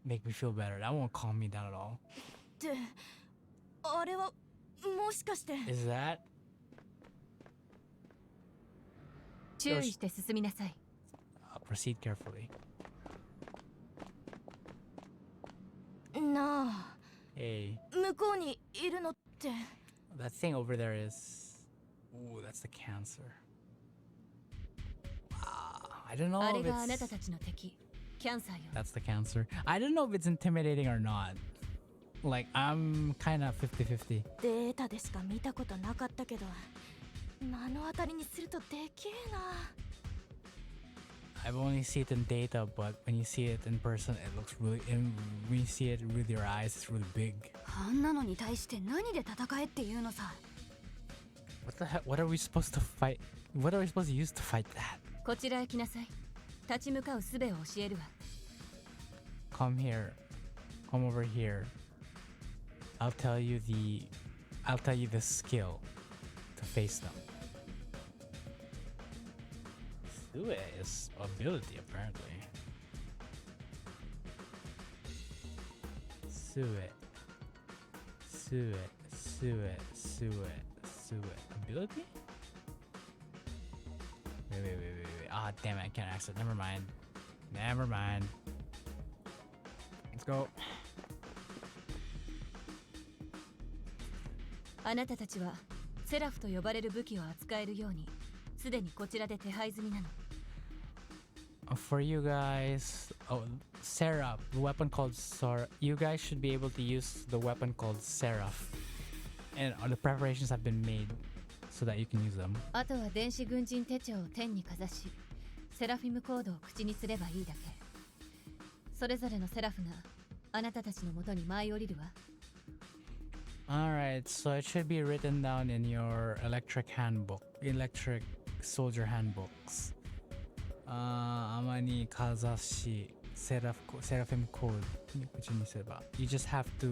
Speaker 1: make me feel better. That won't calm me down at all.
Speaker 2: ってあれはもしかして。
Speaker 1: Is that?
Speaker 3: 注意して進みなさい。
Speaker 1: Proceed carefully.
Speaker 2: なあ、
Speaker 1: Hey,
Speaker 2: 向こうにいるのって。
Speaker 1: that thing over there is. Ooh, that's the cancer. I don't know
Speaker 3: あ
Speaker 1: if
Speaker 3: れがあなた
Speaker 1: it's.
Speaker 3: たちの敵、キャンサーよ。
Speaker 1: That's the cancer. I don't know if it's intimidating or not. Like I'm kind of 50-50.
Speaker 2: データでしか見たことなかったけど、目の当たりにするとでけえな。
Speaker 1: I've only seen it in data, but when you see it in person, it looks really. And when you see it with your eyes, it's really big.
Speaker 3: あんなのに対して何で戦えっていうのさ。
Speaker 1: What the heck? What are we supposed to fight? What are we supposed to use to fight that?
Speaker 3: こちらへ来なさい。立ち向かう術を教えるわ。
Speaker 1: Come here. Come over here. I'll tell you the skill to face them. Sue is ability apparently. Sue. Ability? Wait. Ah, damn it, I can't access it. Never mind. Let's go.
Speaker 2: あなたたちはセラフと呼ばれる武器を扱えるようにすでにこちらで手配済みなの。
Speaker 1: For you guys, oh, Seraph, the weapon called you guys should be able to use the weapon called Seraph, and the preparations have been made so that you can use them.
Speaker 2: あとは電子軍人手帳を天にかざしセラフィムコードを口にすればいいだけ。それぞれのセラフがあなたたちのもとに舞い降りるわ。
Speaker 1: Alright, so it should be written down in your electric soldier handbooks. Amani Kazashi Seraphim code. You just have to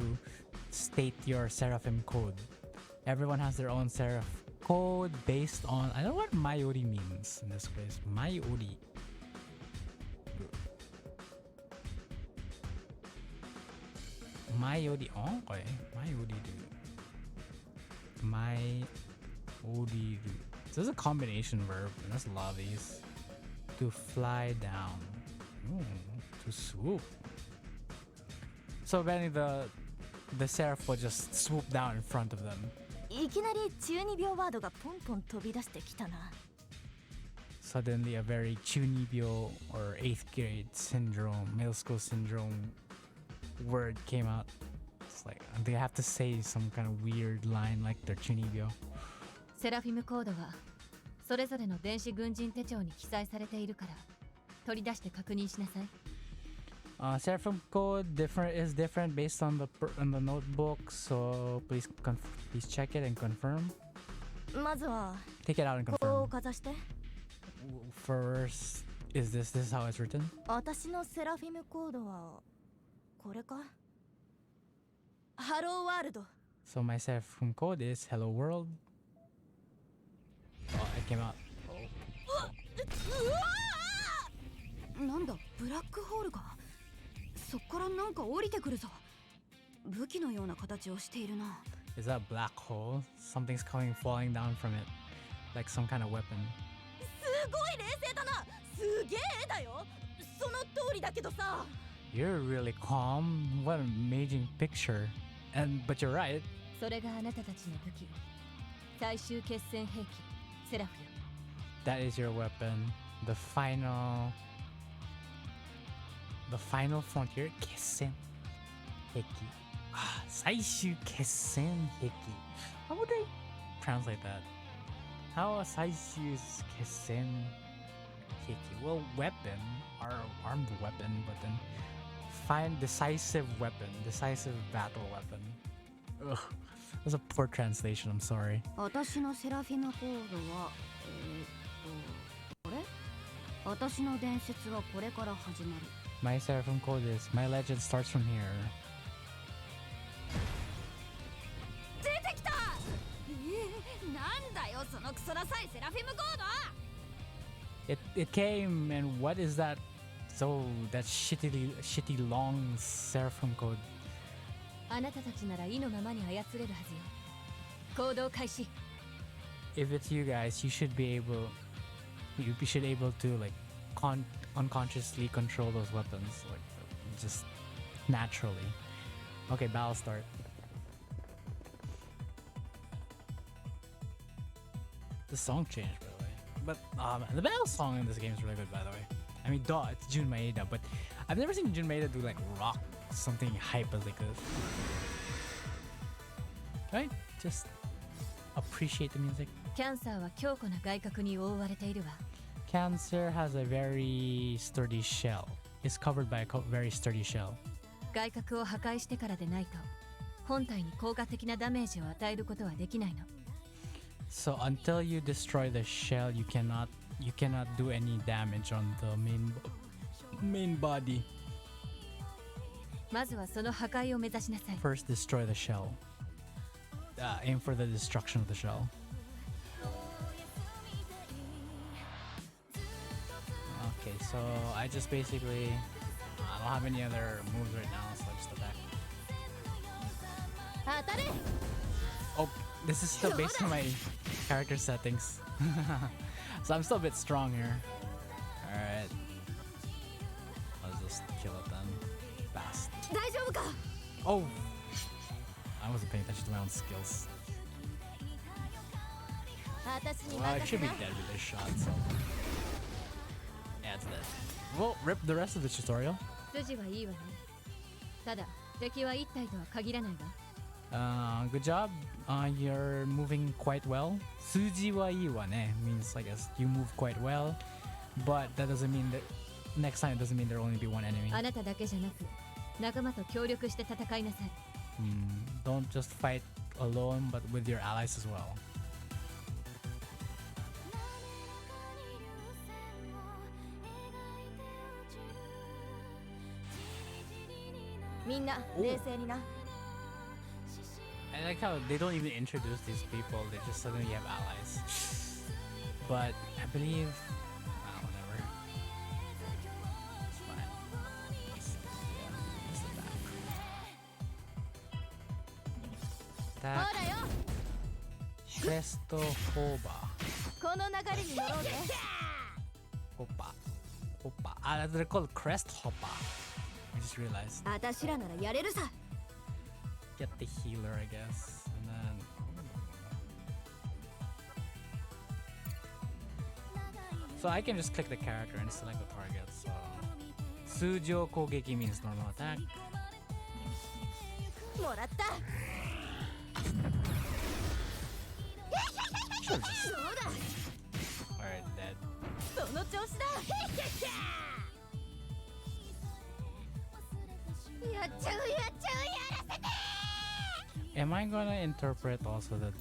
Speaker 1: state your Seraphim code. Everyone has their own Seraph code based on, I don't know what Mayori means in this case. Mayori. Mayori. Oh, okay. Mayoriru. Mayoriru. So this is a combination verb, and there's a lot of these. To fly down. Ooh, to swoop. So apparently the seraph will just swoop down in front of them.
Speaker 2: いきなり中二病ワードがポンポン飛び出してきたな。
Speaker 1: Suddenly a very chunibyo or 8th grade syndrome, middle school syndrome word came out. It's like they have to say some kind of weird line like they're chunibyo.
Speaker 2: セラフィムコードはそれぞれの電子軍人手帳に記載されているから取り出して確認しなさい。
Speaker 1: Seraphim code is different based on the notebook, so please check it and confirm.
Speaker 2: まずは
Speaker 1: Take it out and
Speaker 2: ここを
Speaker 1: confirm.
Speaker 2: かざして。
Speaker 1: First, is this how it's written?
Speaker 2: 私のセラフィムコードはこれか。ハローワールド。
Speaker 1: So my Seraphim code is Hello World. Oh, it came out.
Speaker 4: なんだブラックホールか。そっからなんか降りてくるぞ。武器のような形をしているな。
Speaker 1: Is that a black hole? Something's falling down from it, like some kind of weapon.
Speaker 2: すごい冷静だな。すげえ絵だよ。その通りだけどさ。
Speaker 1: You're really calm. What an amazing picture. But you're right.
Speaker 2: それがあなたたちの武器。最終決戦兵器セラフよ。
Speaker 1: That is your weapon. The final frontier. Kessen Heki. Saishu Kessen Heki. How would I translate that? How Saishu Kessen Heki? Well, weapon, armed weapon, but then find decisive weapon, decisive battle weapon. Ugh, that's a poor translation. I'm sorry.
Speaker 4: 私のセラフィムコードはこれ？私の伝説はこれから始まる。
Speaker 1: My Seraphim code is my legend starts from here.
Speaker 3: 出てきた。なんだよそのクソダサいセラフィムコード。
Speaker 1: It came, and what is that? So that shitty long Seraphim code.
Speaker 2: あなたたちなら意のままに操れるはずよ。行動開始。
Speaker 1: If it's you guys, you should be able to like unconsciously control those weapons, like just naturally. Okay, battle start. The song changed, by the way. But the battle song in this game is really good, by the way. I mean, duh, it's Jun Maeda, but I've never seen Jun Maeda do like rock something hype as like this. Right? Just appreciate the music.
Speaker 2: キャンサーは強固な外核に覆われているわ。
Speaker 1: Cancer has a very sturdy shell. It's covered by a very sturdy shell.
Speaker 2: 外核を破壊してからでないと本体に効果的なダメージを与えることはできないの。
Speaker 1: So until you destroy the shell, you cannot do any damage on the main body.
Speaker 2: まずはその破壊を目指しなさい。
Speaker 1: First, destroy the shell. Aim for the destruction of the shell. Okay, so I just basically I don't have any other moves right now, so I just attack.
Speaker 2: 当たれ。
Speaker 1: Oh, this is still based on my character settings. So I'm still a bit strong here. Alright. Let's just kill it then. Fast.
Speaker 3: 大
Speaker 4: 夫か。
Speaker 1: Oh! I wasn't paying attention to my own skills.
Speaker 2: 私に
Speaker 1: Well, I
Speaker 2: 任
Speaker 1: should
Speaker 2: せ
Speaker 1: be
Speaker 2: な。
Speaker 1: dead with this shot, so. Yeah, it's dead. Well, rip the rest of the tutorial.
Speaker 3: 筋はいいわね。ただ敵は一体とは限らないわ。
Speaker 1: Good job. You're moving quite well. Suji wa ii wa ne means, I guess, you move quite well. But that doesn't mean that next time it doesn't mean there'll only be one enemy.
Speaker 3: あなただけじゃなく仲間と協力して戦いなさい。
Speaker 1: Don't just fight alone, but with your allies as well.
Speaker 2: みんな冷静にな。
Speaker 1: I like how they don't even introduce these people, they just suddenly have allies. But I believe. Whatever. It's fine. Yeah, it's the back.
Speaker 2: ほらよ、
Speaker 1: Presto Hoba.
Speaker 2: この流れに乗ろうぜ。
Speaker 1: Hopa. Hopa. They're called Crest Hoppa. I just realized.
Speaker 4: 私らならやれるさ。
Speaker 1: Get the healer, I guess. And then. So I can just click the character and select the target. So. Sujo Kogeki means normal attack.
Speaker 2: もらった。
Speaker 1: Sure, just. Alright, dead.
Speaker 2: その調子だ。やっちゃうやっちゃうやらせて。
Speaker 1: Am I gonna interpret also the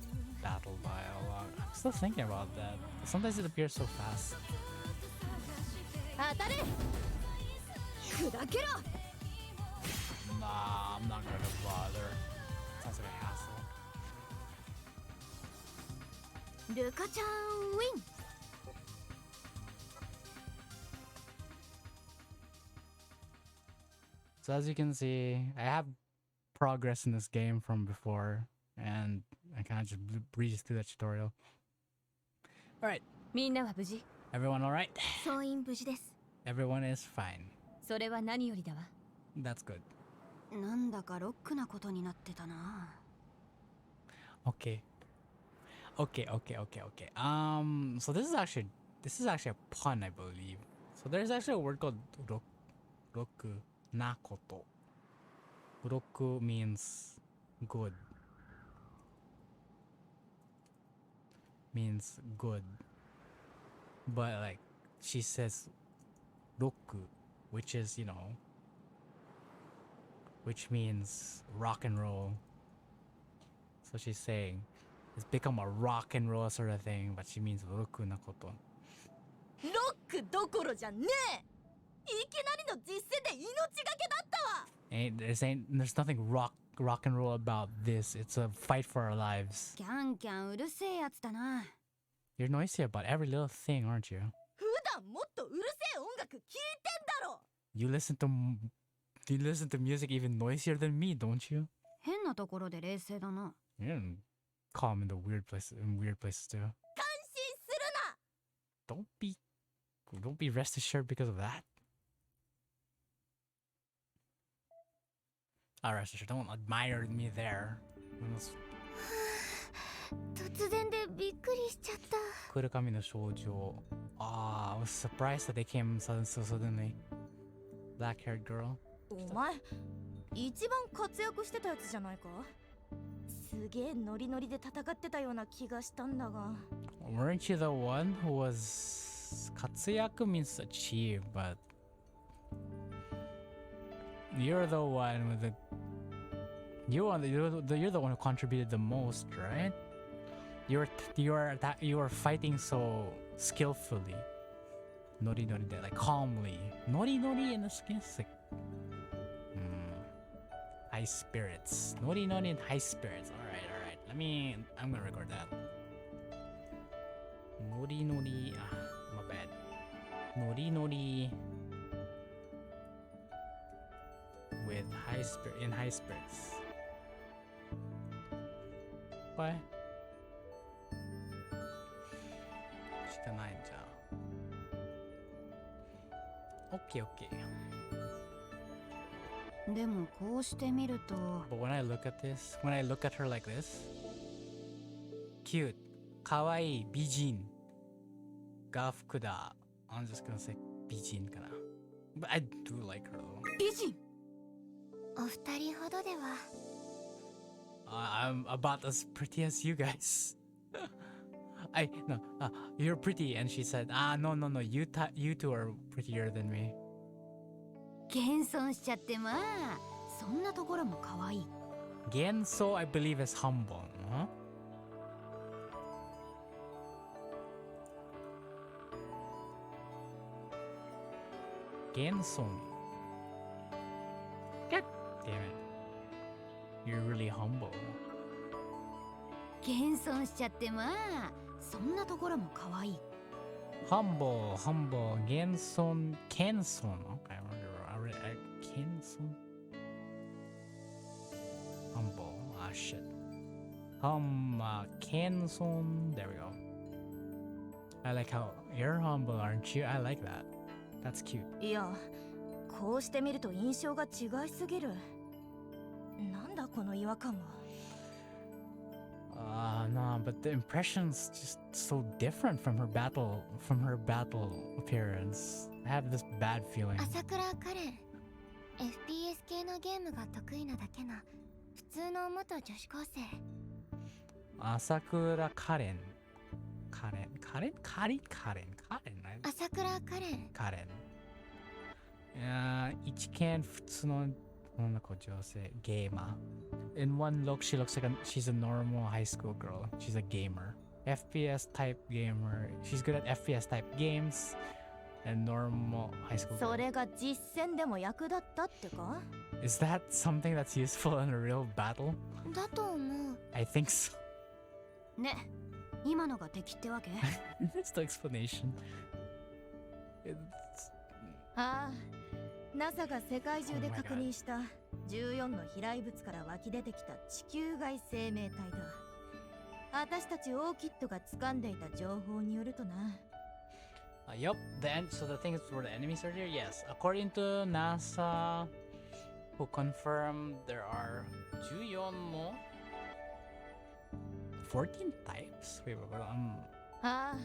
Speaker 1: battle dialogue? I'm still thinking about that. Sometimes it appears so fast.
Speaker 2: 当たれ。
Speaker 4: 砕けろ。
Speaker 1: Nah, I'm not gonna bother. Sounds like a hassle.
Speaker 4: ルカちゃんウィン。
Speaker 1: So as you can see, I have progress in this game from before, and I kind of just breezed through that tutorial. Alright,
Speaker 3: みんなは無事？
Speaker 1: everyone alright?
Speaker 4: 総員無事です。
Speaker 1: Everyone is fine.
Speaker 3: それは何よりだわ。
Speaker 1: That's good.
Speaker 4: なんだかロックなことになってたな。
Speaker 1: Okay. Okay. So this is actually a pun, I believe. So there's actually a word called roku nakoto. Roku means good. Means good. But like she says roku, which is, which means rock and roll. So she's saying it's become a rock and roll sort of thing, but she means roku nakoto.
Speaker 2: ロックどころじゃねえ。いきなりの実戦で命がけだったわ。
Speaker 1: There's nothing rock and roll about this. It's a fight for our lives.
Speaker 4: キャンキャンうるせえやつだな。
Speaker 1: You're noisy about every little thing, aren't you?
Speaker 2: 普段もっとうるせえ音楽聴いてんだろ。
Speaker 1: You listen to music even noisier than me, don't you?
Speaker 4: 変なところで冷静だな。
Speaker 1: You didn't calm in weird places too.
Speaker 2: 感心するな。
Speaker 1: Don't be rest assured because of that. Rest assured, don't admire me there.
Speaker 4: 突然でびっくりしちゃった。
Speaker 1: Kurukami no shoujo. I was surprised that they came so suddenly. Black-haired girl.
Speaker 2: お前一番活躍してたやつじゃないか。すげえノリノリで戦ってたような気がしたんだが。
Speaker 1: Weren't you the one who was Katsuyaku means achieve, but you're the one with you're the one who contributed the most, right? You were fighting so skillfully. Nori nori, like calmly. Nori nori in the skin, like high spirits. Nori nori and high spirits. Alright. I'm gonna record that. Nori nori, my bad. Nori nori with high spirits. Bye. しかないんじゃん。オッケー。
Speaker 4: でもこうしてみると
Speaker 1: But when I look at her like this, cute, kawaii, bijin, ga fuku da. I'm just gonna say bijin kana. But I do like her though.
Speaker 4: 美人。
Speaker 2: お二人ほどでは。
Speaker 1: I'm about as pretty as you guys. You're pretty, and she said, no, you two are prettier than me.
Speaker 4: 謙遜しちゃってまあそんなところも可愛い。
Speaker 1: Genso, I believe, is humble, huh? Genson. God damn it. You're really humble.
Speaker 4: 謙遜しちゃってまあそんなところも可愛い。
Speaker 1: Humble, Genson, Kenson. Okay, Kenson. Humble. Ah, shit. Kenson. There we go. I like how you're humble, aren't you? I like that. That's cute.
Speaker 2: いや、こうしてみると印象が違いすぎる。なんだこの違和感は。
Speaker 1: Nah, but the impression's just so different from her battle appearance. I have this bad feeling.
Speaker 2: 朝倉カレン FPS 系のゲームが得意なだけな普通の元女子高生。
Speaker 1: Asakura Karen. Karen, right?
Speaker 2: 朝倉カレン
Speaker 1: Karen. 一見普通の女の子女性ゲーマー In one look, she's a normal high school girl. She's a gamer. FPS type gamer. She's good at FPS type games. And normal high school girl.
Speaker 2: それが実戦でも役立ったってか？
Speaker 1: Is that something that's useful in a real battle?
Speaker 2: だと思う。
Speaker 1: I think so.
Speaker 4: ね、今のが敵ってわけ？
Speaker 1: That's the explanation. It's...
Speaker 2: ああ、NASA が世界中で確認した14の飛来物から湧き出てきた地球外生命体だ。私たちオーキッドが掴んでいた情報によるとな。
Speaker 1: Yup, so the thing is where the enemies are here? Yes. According to NASA, who confirmed there are 14 no 14 types? Wait,
Speaker 2: ああ、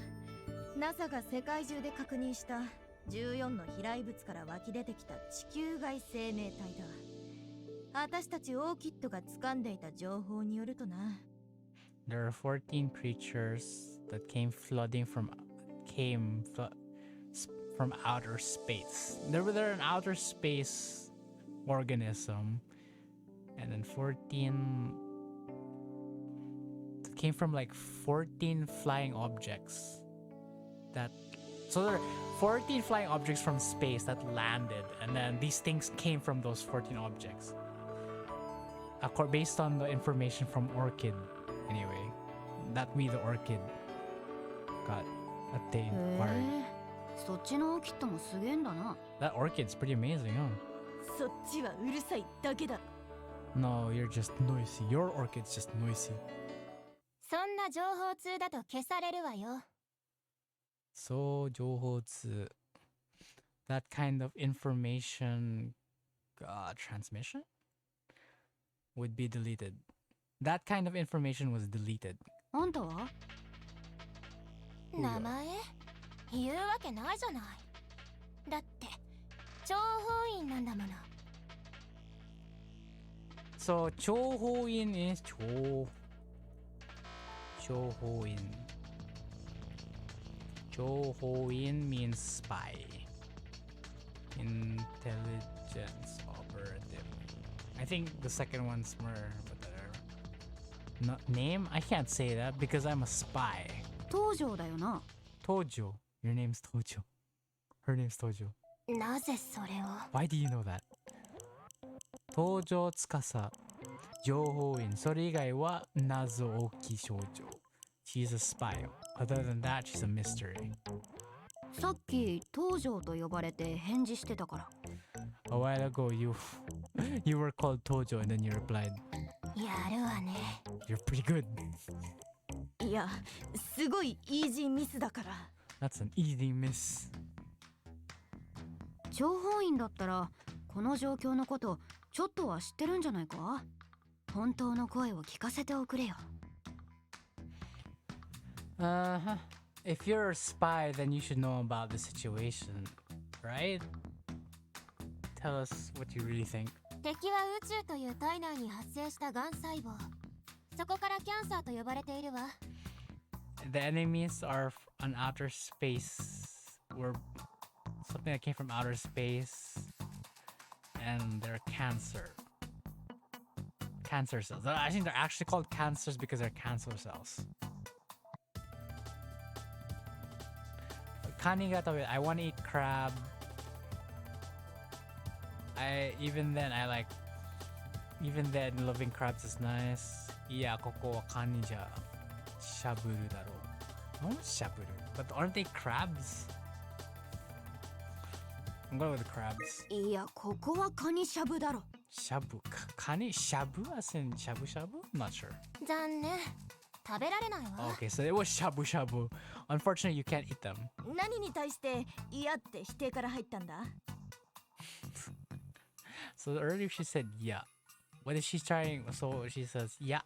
Speaker 2: NASA が世界中で確認した14の飛来物から湧き出てきた地球外生命体だ。私たちオーキッドが掴んでいた情報によるとな。
Speaker 1: There are 14 creatures that came from outer space. They're an outer space organism, and then 14 came from like 14 flying objects. So there are 14 flying objects from space that landed, and then these things came from those 14 objects. Based on the information from Orchid, anyway, that we the Orchid got attained.
Speaker 4: そっちのオーキッドもすげえんだな。
Speaker 1: That Orchid's pretty amazing, huh?
Speaker 2: そっちはうるさいだけだ。
Speaker 1: No, you're just noisy. Your Orchid's just noisy.
Speaker 2: そんな情報通だと消されるわよ。
Speaker 1: So, 情報通. That kind of information transmission would be deleted. That kind of information was deleted.
Speaker 4: あんたは？
Speaker 2: 名前？言うわけないじゃない。だって諜報員なんだもの。
Speaker 1: So, 諜報員 is 諜報員 諜報員 means spy. Intelligence operative. I think the second one's more better. Name? I can't say that because I'm a spy.
Speaker 4: 東條だよな。
Speaker 1: Tojo. Your name's Tojo. Her name's Tojo.
Speaker 2: なぜそれを？
Speaker 1: Why do you know that? Tojo Tsukasa. 情報員。それ以外は謎多き少女。She's a spy. Other than that, she's a mystery.
Speaker 4: さっき東條と呼ばれて返事してたから。
Speaker 1: A while ago, you were called Tojo and then you replied.
Speaker 2: やるわね。
Speaker 1: You're pretty good.
Speaker 2: いや、すごいイージーミスだから。
Speaker 1: That's an easy miss.
Speaker 4: 諜報員だったらこの状況のことちょっとは知ってるんじゃないか。本当の声を聞かせておくれよ。
Speaker 1: If you're a spy, then you should know about the situation, right? Tell us what you really think.
Speaker 2: 敵は宇宙という体内に発生したがん細胞。そこからキャンサーと呼ばれているわ。
Speaker 1: The enemies are on outer space. Were something that came from outer space, and they're cancer. Cancer cells. I think they're actually called cancers because they're cancer cells. Kanigata, I want to eat crab. Even then loving crabs is nice. Yeah, koko wa kani ja shaburu daro. No shaburu, but aren't they crabs? I'm going with the crabs.
Speaker 4: いや、ここはカニしゃぶだろ。
Speaker 1: Shabu. Kani shabu as in shabu shabu? I'm not sure.
Speaker 2: 残念。食べられないわ。
Speaker 1: Okay, so it was shabu shabu. Unfortunately, you can't eat them.
Speaker 2: 何に対して嫌って否定から入ったんだ？
Speaker 1: So earlier she said yeah. What is she trying? So she says yeah.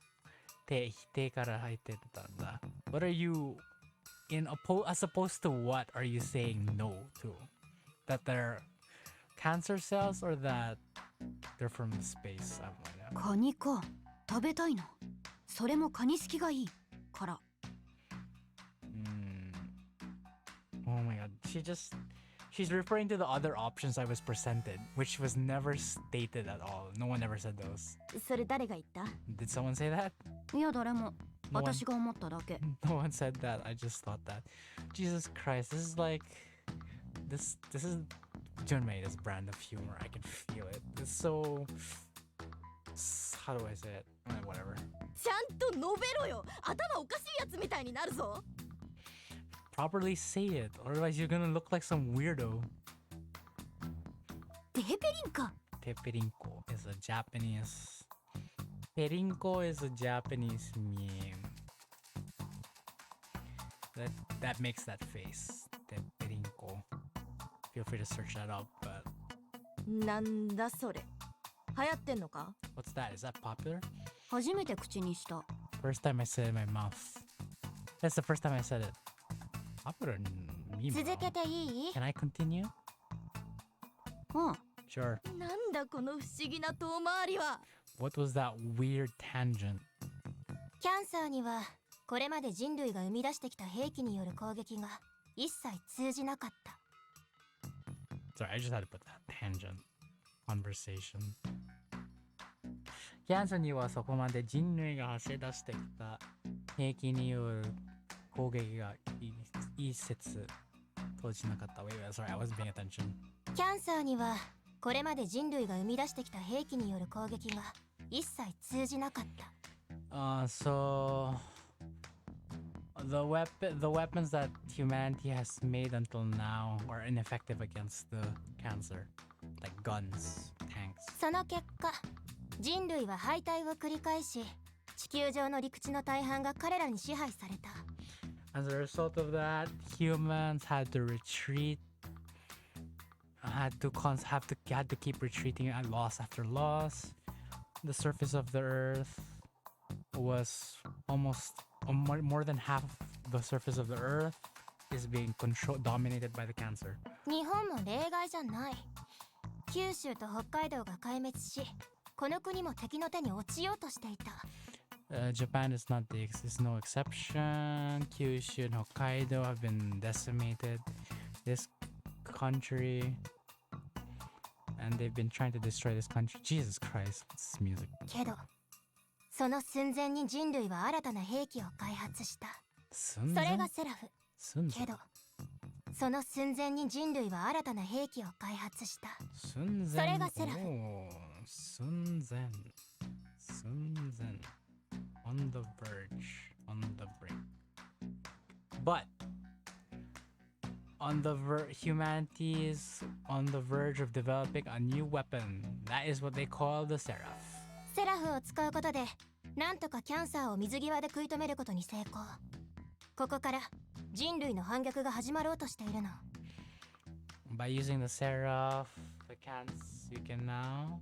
Speaker 1: て否定から入ってたんだ。What are you as opposed to what are you saying no to? That they're cancer cells or that they're from space? I have no idea.
Speaker 4: カニか。食べたいな。それもカニ好きがいいから。
Speaker 1: Oh my god. She's referring to the other options I was presented, which was never stated at all. No one ever said those.
Speaker 2: それ誰が言った？
Speaker 1: Did someone say that?
Speaker 4: いや、誰も。
Speaker 1: No one.
Speaker 4: 私が思っただけ。
Speaker 1: No one said that. I just thought that. Jesus Christ, this is like this is Junmei's brand of humor. I can feel it. It's so how do I say it? Whatever.
Speaker 2: ちゃんと述べろよ。頭おかしいやつみたいになるぞ。
Speaker 1: Properly say it, otherwise you're gonna look like some weirdo.
Speaker 4: テヘペリンか。
Speaker 1: Teperinko is a Japanese. Perinko is a Japanese meme. That makes that face. Teperinko. Feel free to search that up, but
Speaker 2: なんだそれ。流行ってんのか？
Speaker 1: what's that? Is that popular?
Speaker 4: 初めて口にした。
Speaker 1: First time I said it in my mouth. That's the first time I said it. Popular meme.
Speaker 2: 続けていい？
Speaker 1: Can I continue?
Speaker 4: うん。
Speaker 1: Sure.
Speaker 2: なんだこの不思議な遠回りは。
Speaker 1: What was that weird tangent?
Speaker 2: キャンサーにはこれまで人類が生み出してきた兵器による攻撃が一切通じなかった。
Speaker 1: Sorry, I just had to put that tangent conversation. キャンサーにはそこまで人類が走り出してきた兵器による攻撃が一切通じなかった。Wait, sorry, I wasn't paying attention.
Speaker 2: キャンサーにはこれまで人類が生み出してきた兵器による攻撃が一切通じなかった。
Speaker 1: So the weapons that humanity has made until now are ineffective against the cancer, like guns, tanks.
Speaker 2: その結果、人類は敗退を繰り返し、地球上の陸地の大半が彼らに支配された。
Speaker 1: As a result of that, humans had to retreat, had to keep retreating at loss after loss. The surface of the Earth was almost more than half of the surface of the Earth is being dominated by the cancer.
Speaker 2: 日本も例外じゃない。九州と北海道が壊滅し、この国も敵の手に落ちようとしていた。
Speaker 1: Japan is no exception. Kyushu and Hokkaido have been decimated. This country, and they've been trying to destroy this country. Jesus Christ, what's this music?
Speaker 2: けど、その寸前に人類は新たな兵器を開発した。それがセラフ。けど、その寸前に人類は新たな兵器を開発した。それがセラフ。
Speaker 1: 寸前。On the verge, on the brink. But humanity is on the verge of developing a new weapon. That is what they call the Seraph.
Speaker 2: セラフを使うことで、なんとかキャンサーを水際で食い止めることに成功。ここから人類の反逆が始まろうとしているの。
Speaker 1: By using the Seraph, you can now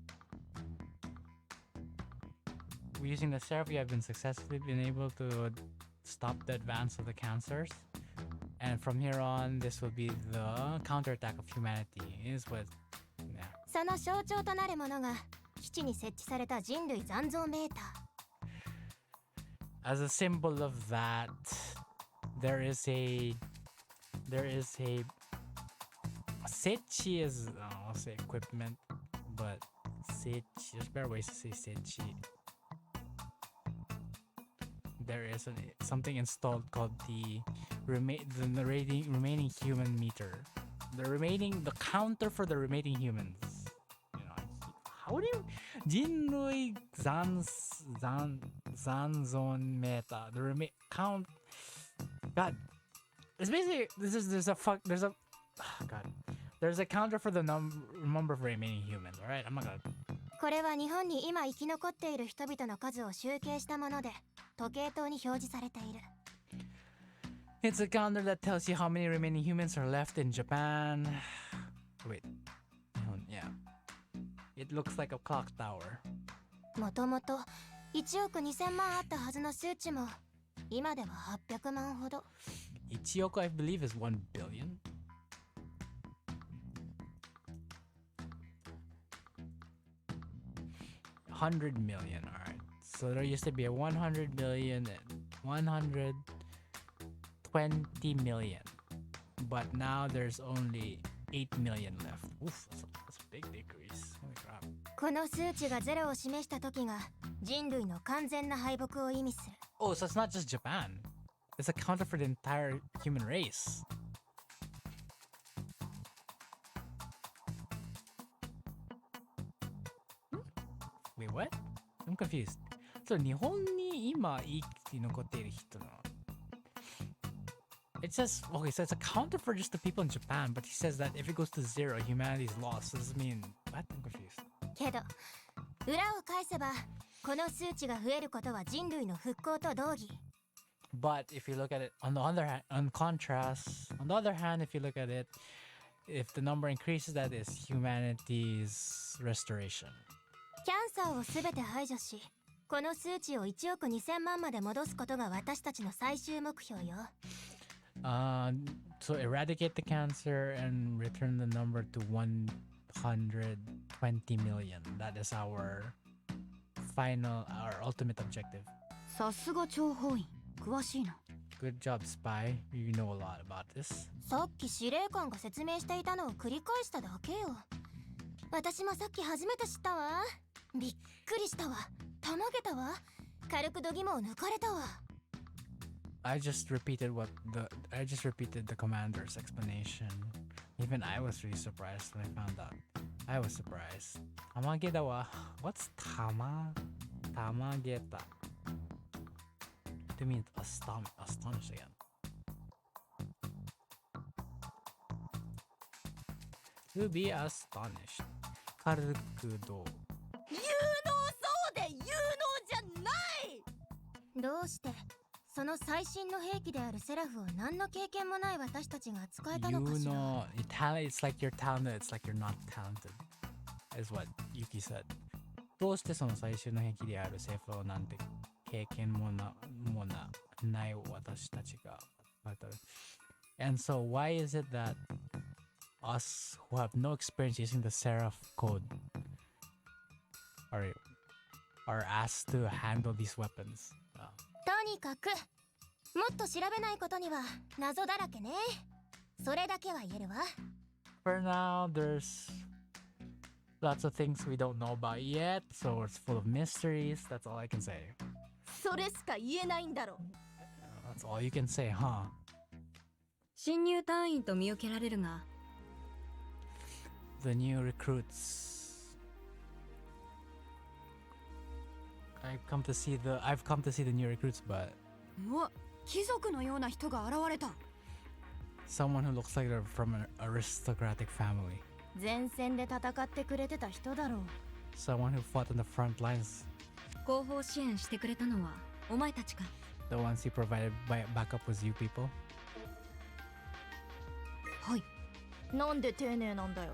Speaker 1: using the seraph, we have been successfully been able to stop the advance of the cancers. And from here on, this will be the counterattack of humanity. Is what, yeah.
Speaker 2: その象徴となるものが基地に設置された人類残像メーター。
Speaker 1: As a symbol of that, there is a Sechi is I'll say equipment, but Sechi, there's better ways to say Sechi. There is something installed called the remaining human meter. The counter for the remaining humans. You know, how do you Jinrui Zanzon Meta, the count. God, it's basically there's a counter for the number of remaining humans. All right, I'm not gonna.
Speaker 2: これは日本に今生き残っている人々の数を集計したもので、時計塔に表示されている。
Speaker 1: It's a counter that tells you how many remaining humans are left in Japan. Wait, yeah. It looks like a clock tower.
Speaker 2: もともと1億2000万あったはずの数値も今では800万ほど。
Speaker 1: 1億, I believe, is 1 billion. $100 million, alright. So there used to be a 100 million and 120 million. But now there's only 8 million left. Oof, that's a big decrease. Holy crap.
Speaker 2: この数値がゼロを示した時が人類の完全な敗北を意味する。
Speaker 1: Oh, so it's not just Japan. It's a counter for the entire human race. Wait, what? I'm confused. So, 日本に今生き残っている人の It says, okay, so it's a counter for just the people in Japan, but he says that if it goes to zero, humanity is lost. So does it mean, what? I'm confused.
Speaker 2: けど、裏を返せば、この数値が増えることは人類の復興と同義。
Speaker 1: But if you look at it on the other hand, on the other hand, if you look at it, if the number increases, that is humanity's restoration.
Speaker 2: キャンサーをすべて排除し、この数値を1億2000万まで戻すことが私たちの最終目標よ。
Speaker 1: So eradicate the cancer and return the number to 120 million. That is our ultimate objective.
Speaker 4: さすが諜報員、詳しいな。
Speaker 1: Good job, spy. You know a lot about this.
Speaker 2: さっき司令官が説明していたのを繰り返しただけよ。私もさっき初めて知ったわ。びっくりしたわ。たまげたわ。軽く度肝を抜かれたわ。
Speaker 1: I just repeated the commander's explanation. Even I was really surprised when I found out. I was surprised. Tamageta wa. What's Tamageta? To me, astonished again. To be astonished. Karukudo.
Speaker 2: 有能そうで有能じゃない。どうしてその最新の兵器であるセラフを何の経験もない私たちが使えたのかしら。
Speaker 1: You know, it's like you're talented, it's like you're not talented, is what Yuki said. どうしてその最終の兵器であるセーフをなんて経験もない私たちが。And so why is it that us who have no experience using the Seraph code are asked to handle these weapons?
Speaker 2: とにかくもっと調べないことには謎だらけね。それだけは言えるわ。
Speaker 1: For now, there's lots of things we don't know about yet, so it's full of mysteries. That's all I can say.
Speaker 2: それしか言えないんだろう。
Speaker 1: That's all you can say, huh?
Speaker 4: 新入隊員と見受けられるが、
Speaker 1: The new recruits. I've come to see the new recruits, but
Speaker 4: うわ、貴族のような人が現れた。
Speaker 1: someone who looks like they're from an aristocratic family.
Speaker 2: 前線で戦ってくれてた人だろう。
Speaker 1: Someone who fought on the front lines.
Speaker 4: 後方支援してくれたのはお前たちか。
Speaker 1: The ones who provided backup was you people.
Speaker 4: はい。
Speaker 2: なんで丁寧なんだよ。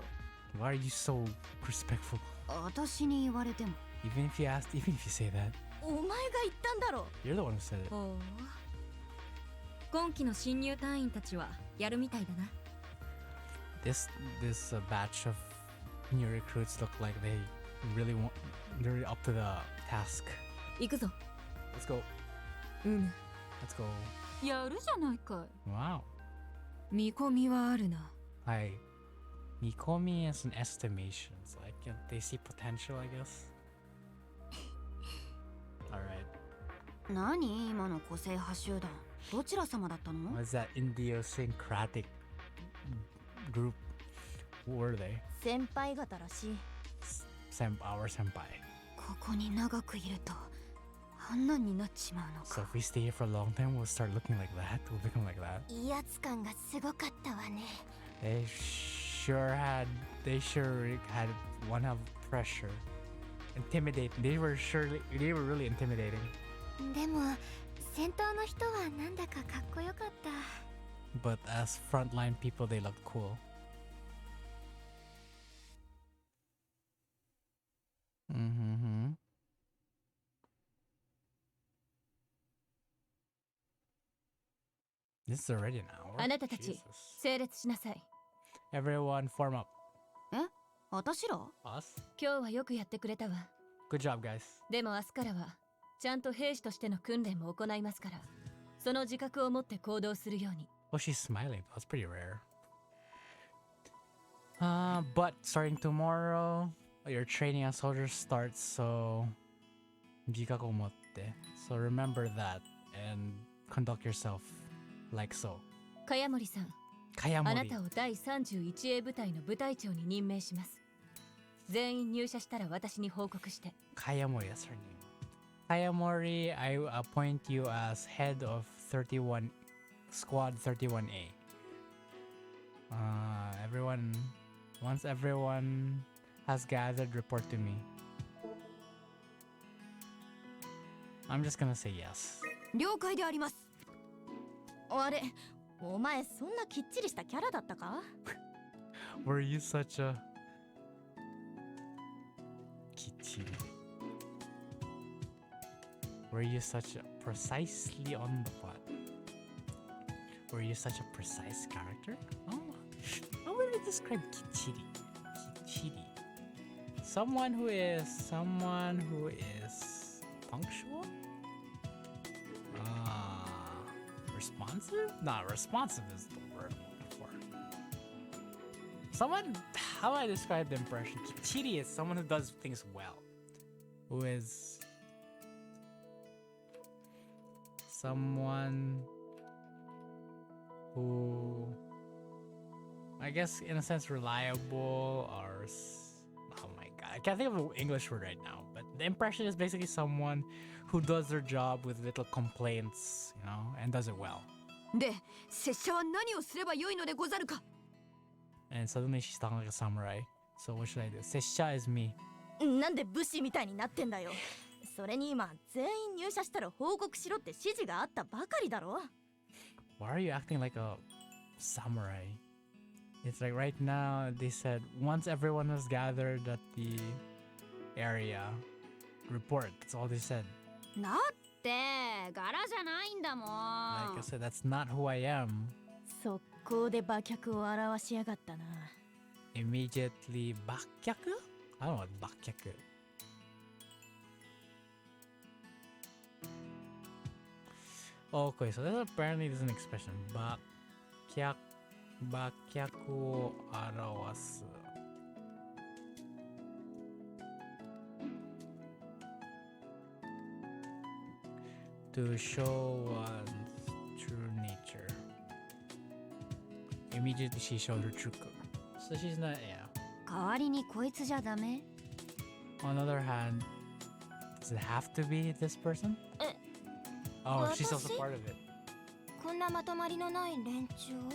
Speaker 1: Why are you so respectful?
Speaker 4: 私に言われても。
Speaker 1: Even if you say that.
Speaker 2: お前が言ったんだろ。
Speaker 1: You're the one who said it.
Speaker 4: おお。今期の新入隊員たちはやるみたいだな。
Speaker 1: This batch of new recruits look like they're really up to the task.
Speaker 4: 行くぞ。
Speaker 1: Let's go.
Speaker 4: うむ。
Speaker 1: Let's go.
Speaker 4: やるじゃないかい。
Speaker 1: Wow.
Speaker 4: 見込みはあるな。
Speaker 1: Hi. Mikomi is an estimation. So they see potential, I guess. Alright.
Speaker 4: 何今の個性派集団。どちら様だったの？
Speaker 1: What is that idiosyncratic group? Who were they?
Speaker 2: 先輩方らしい。
Speaker 1: Our senpai.
Speaker 4: ここに長くいるとあんなになっちまうの
Speaker 1: So
Speaker 4: か。
Speaker 1: if we stay here for a long time, we'll start looking like that. We'll become like that.
Speaker 2: 威圧感がすごかったわね。
Speaker 1: They sure had one of pressure. Intimidating. They were really intimidating.
Speaker 2: でも先頭の人はなんだかかっこよかった。
Speaker 1: But as frontline people, they looked cool. Mm-hmm. This is already an hour.
Speaker 3: あなたたち
Speaker 1: Jesus.
Speaker 3: 整列しなさい。
Speaker 1: Everyone form up.
Speaker 4: 私ら？
Speaker 1: Us?
Speaker 3: 今日はよくやってくれたわ。
Speaker 1: Good job, guys.
Speaker 3: でも明日からはちゃんと兵士としての訓練も行いますから、その自覚を持って行動するように。
Speaker 1: Oh, she's smiling. That's pretty rare. But starting tomorrow, your training as soldiers starts, so... So remember that and conduct yourself like so.
Speaker 3: 茅森さん、あな
Speaker 1: Kayamori.
Speaker 3: たを第31衛部隊の部隊長に任命します。全員入社したら私に報告して。
Speaker 1: Kayamori, that's her name. Kayamori, I appoint you as head of Squad 31A. Once everyone has gathered, report to me. I'm just gonna say yes.
Speaker 4: 了解であります。
Speaker 2: あれ、お前そんなきっちりしたキャラだったか？
Speaker 1: Were you such a... Kichiri. Were you such a precisely on the plot? Were you such a precise character? Oh, how would I describe Kichiri? Kichiri. Someone who is punctual? Responsive? Not responsive is the word I'm looking for. Someone, how do I describe the impression? Kichiri is someone who does things well. Who is someone who, I guess, in a sense, reliable or... Oh my god, I can't think of an English word right now. But the impression is basically someone who does their job with little complaints, you know, and does it well.
Speaker 4: で、拙者は何をすればよいのでござるか。
Speaker 1: And suddenly she's talking like a samurai. So what should I do? Sessha is me.
Speaker 2: なんで武士みたいになってんだよ。それに今全員入社したら報告しろって指示があったばかりだろ。
Speaker 1: Why are you acting like a samurai? It's like right now they said once everyone was gathered at the area, report. That's all they said.
Speaker 4: だって柄じゃないんだもん。
Speaker 1: Like I said, that's not who I am.
Speaker 2: 速攻で馬脚を表しやがったな。
Speaker 1: Immediately bakyaku? I don't know what bakyaku. Okay, so apparently there's an expression. Bakyaku o arawasu. To show one's true nature. Immediately she showed her true color. So she's not, yeah.
Speaker 4: 代わりにこいつじゃダメ。
Speaker 1: On the other hand, does it have to be this person? Oh, she's also part of it.
Speaker 2: こんなまとまりのない連中を。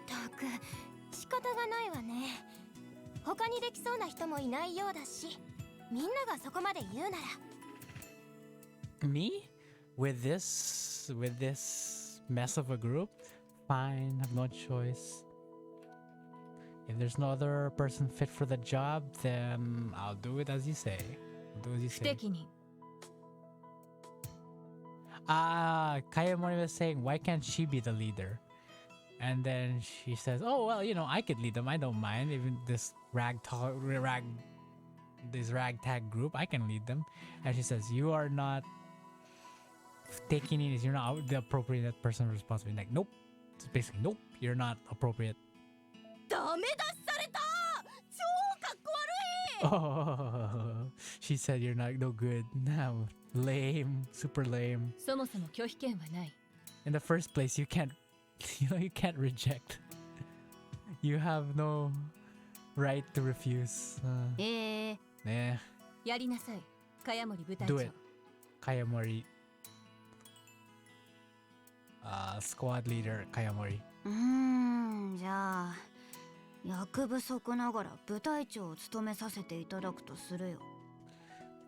Speaker 2: たく仕方がないわね。他にできそうな人もいないようだし、みんながそこまで言うなら。
Speaker 1: Me? With this mess of a group? Fine, have no choice. If there's no other person fit for the job, then I'll do it as you say. I'll do as you
Speaker 3: 不
Speaker 1: say.
Speaker 3: 適任。
Speaker 1: Kayamori was saying, why can't she be the leader? And then she says, oh, well, you know, I could lead them. I don't mind. Even this ragtag group, I can lead them. And she says, you are not taking it. You're not the appropriate person responsible. Like, nope. It's basically, nope, you're not appropriate.
Speaker 2: ダメ出しされた。超かっこ悪い。
Speaker 1: Oh, she said you're not no good. No, lame, super lame.
Speaker 3: そもそも拒否権はない。
Speaker 1: In the first place, you can't, you can't reject. You have no right to refuse. Eh.
Speaker 3: やりなさい、茅森部隊
Speaker 1: Do
Speaker 3: 長。
Speaker 1: it, Kayamori. Squad leader Kayamori.
Speaker 4: じゃあ役不足ながら部隊長を務めさせていただくとするよ。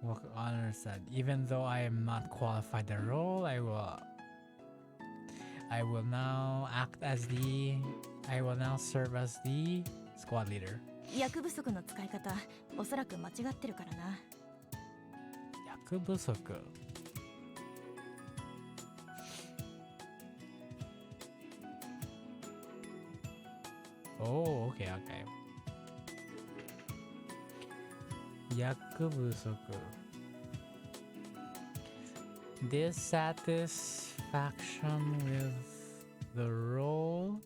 Speaker 1: Well, Honor said, even though I am not qualified the role, I will now serve as the squad leader.
Speaker 2: 役不足の使い方、おそらく間違ってるからな。
Speaker 1: 役不足。Oh, okay. 役不足。Dissatisfaction with the role,